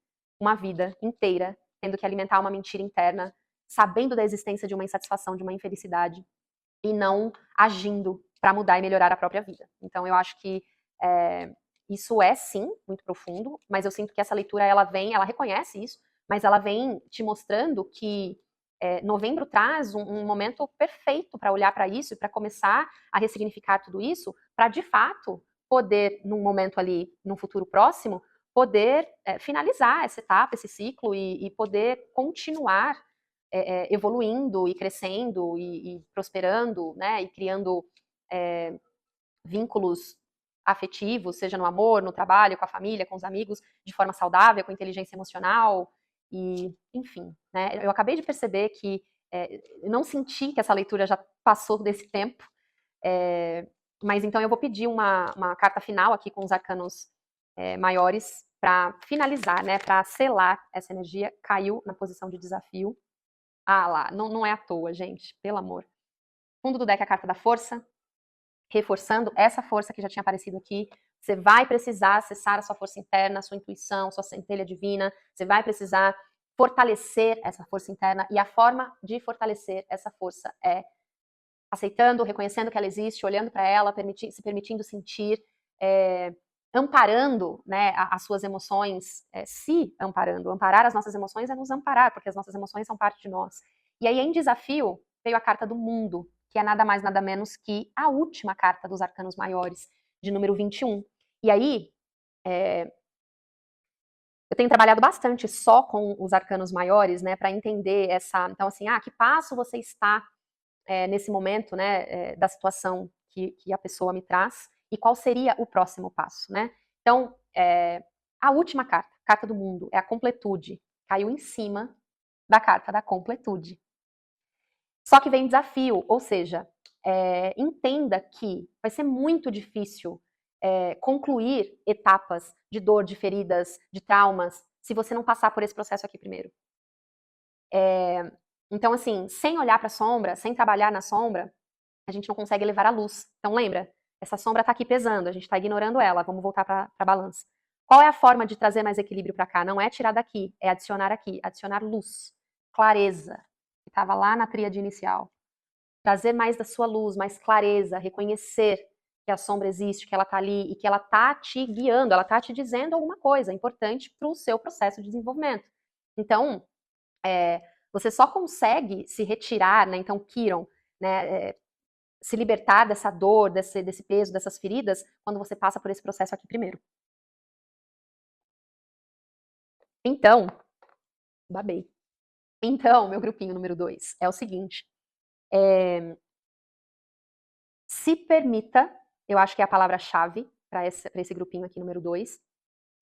[SPEAKER 1] uma vida inteira tendo que alimentar uma mentira interna, sabendo da existência de uma insatisfação, de uma infelicidade, e não agindo para mudar e melhorar a própria vida. Então eu acho que isso é sim muito profundo, mas eu sinto que essa leitura ela reconhece isso, mas ela vem te mostrando que novembro traz um momento perfeito para olhar para isso e para começar a ressignificar tudo isso, para de fato poder, num momento ali, num futuro próximo, poder finalizar essa etapa, esse ciclo e poder continuar evoluindo e crescendo e prosperando, né, e criando vínculos afetivos, seja no amor, no trabalho, com a família, com os amigos, de forma saudável, com inteligência emocional, e, enfim, né? Eu acabei de perceber que não senti que essa leitura já passou desse tempo, mas então eu vou pedir uma carta final aqui com os arcanos maiores para finalizar, né? Para selar essa energia. Caiu na posição de desafio. Ah lá, não é à toa, gente, pelo amor. Fundo do deck, a carta da força, reforçando essa força que já tinha aparecido aqui. Você vai precisar acessar a sua força interna, a sua intuição, sua centelha divina. Você vai precisar fortalecer essa força interna. E a forma de fortalecer essa força é aceitando, reconhecendo que ela existe, olhando para ela, se permitindo sentir, amparando, né, as suas emoções, se amparando. Amparar as nossas emoções é nos amparar, porque as nossas emoções são parte de nós. E aí, em desafio, veio a carta do mundo, que é nada mais, nada menos que a última carta dos arcanos maiores, de número 21. E aí, eu tenho trabalhado bastante só com os arcanos maiores, né, para entender essa. Então, assim, que passo você está nesse momento, né, da situação que a pessoa me traz, e qual seria o próximo passo, né? Então, a última carta, carta do mundo, é a completude. Caiu em cima da carta da completude. Só que vem desafio, ou seja, entenda que vai ser muito difícil concluir etapas de dor, de feridas, de traumas, se você não passar por esse processo aqui primeiro. Então, assim, sem olhar para a sombra, sem trabalhar na sombra, a gente não consegue levar a luz. Então, lembra? Essa sombra está aqui pesando, a gente está ignorando ela. Vamos voltar para a balança. Qual é a forma de trazer mais equilíbrio para cá? Não é tirar daqui, é adicionar aqui, adicionar luz, clareza, que estava lá na tríade inicial. Trazer mais da sua luz, mais clareza, reconhecer que a sombra existe, que ela está ali e que ela está te guiando, ela está te dizendo alguma coisa importante para o seu processo de desenvolvimento. Então, você só consegue se retirar, né? Então, Kiron, né? Se libertar dessa dor, desse peso, dessas feridas, quando você passa por esse processo aqui primeiro. Então, babei. Então, meu grupinho número 2 é o seguinte: se permita, eu acho que é a palavra-chave para esse grupinho aqui número 2,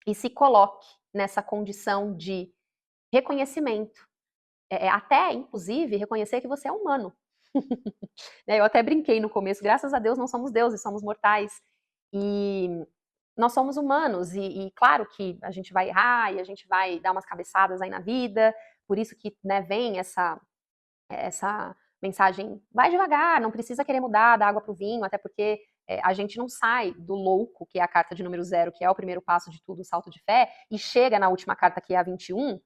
[SPEAKER 1] e se coloque nessa condição de reconhecimento. Até, inclusive, reconhecer que você é humano. Eu até brinquei no começo, graças a Deus não somos deuses, somos mortais. E nós somos humanos, e claro que a gente vai errar, e a gente vai dar umas cabeçadas aí na vida, por isso que, né, vem essa mensagem, vai devagar, não precisa querer mudar da água para o vinho, até porque a gente não sai do louco, que é a carta de número 0, que é o primeiro passo de tudo, o salto de fé, e chega na última carta, que é a 21,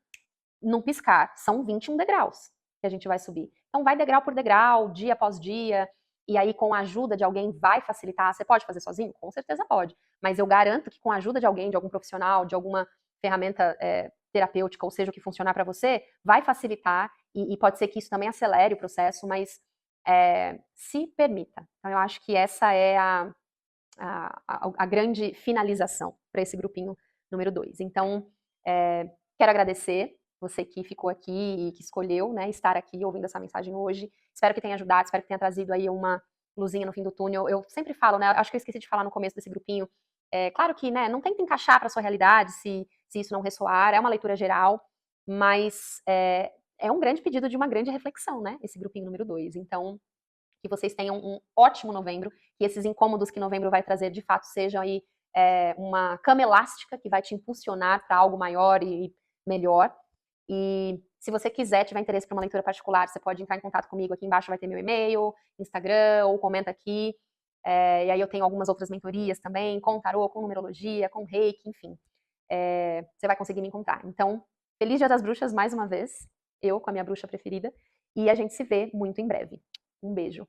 [SPEAKER 1] num piscar. São 21 degraus que a gente vai subir. Então vai degrau por degrau, dia após dia, e aí com a ajuda de alguém vai facilitar. Você pode fazer sozinho? Com certeza pode. Mas eu garanto que com a ajuda de alguém, de algum profissional, de alguma ferramenta terapêutica, ou seja, o que funcionar para você, vai facilitar, e pode ser que isso também acelere o processo, mas se permita. Então eu acho que essa é a grande finalização para esse grupinho número 2. Então, quero agradecer você que ficou aqui e que escolheu, né, estar aqui ouvindo essa mensagem hoje. Espero que tenha ajudado, espero que tenha trazido aí uma luzinha no fim do túnel. Eu sempre falo, né, acho que eu esqueci de falar no começo desse grupinho, claro que, né, não tenta encaixar para sua realidade se isso não ressoar, é uma leitura geral, mas é um grande pedido de uma grande reflexão, né, esse grupinho número 2. Então, que vocês tenham um ótimo novembro, que esses incômodos que novembro vai trazer, de fato, sejam aí uma cama elástica que vai te impulsionar para algo maior e melhor. E se você quiser, tiver interesse para uma leitura particular, você pode entrar em contato comigo. Aqui embaixo vai ter meu e-mail, Instagram, ou comenta aqui. E aí eu tenho algumas outras mentorias também, com tarô, com numerologia, com reiki, enfim. Você vai conseguir me encontrar. Então, feliz Dia das Bruxas mais uma vez, eu com a minha bruxa preferida, e a gente se vê muito em breve. Um beijo.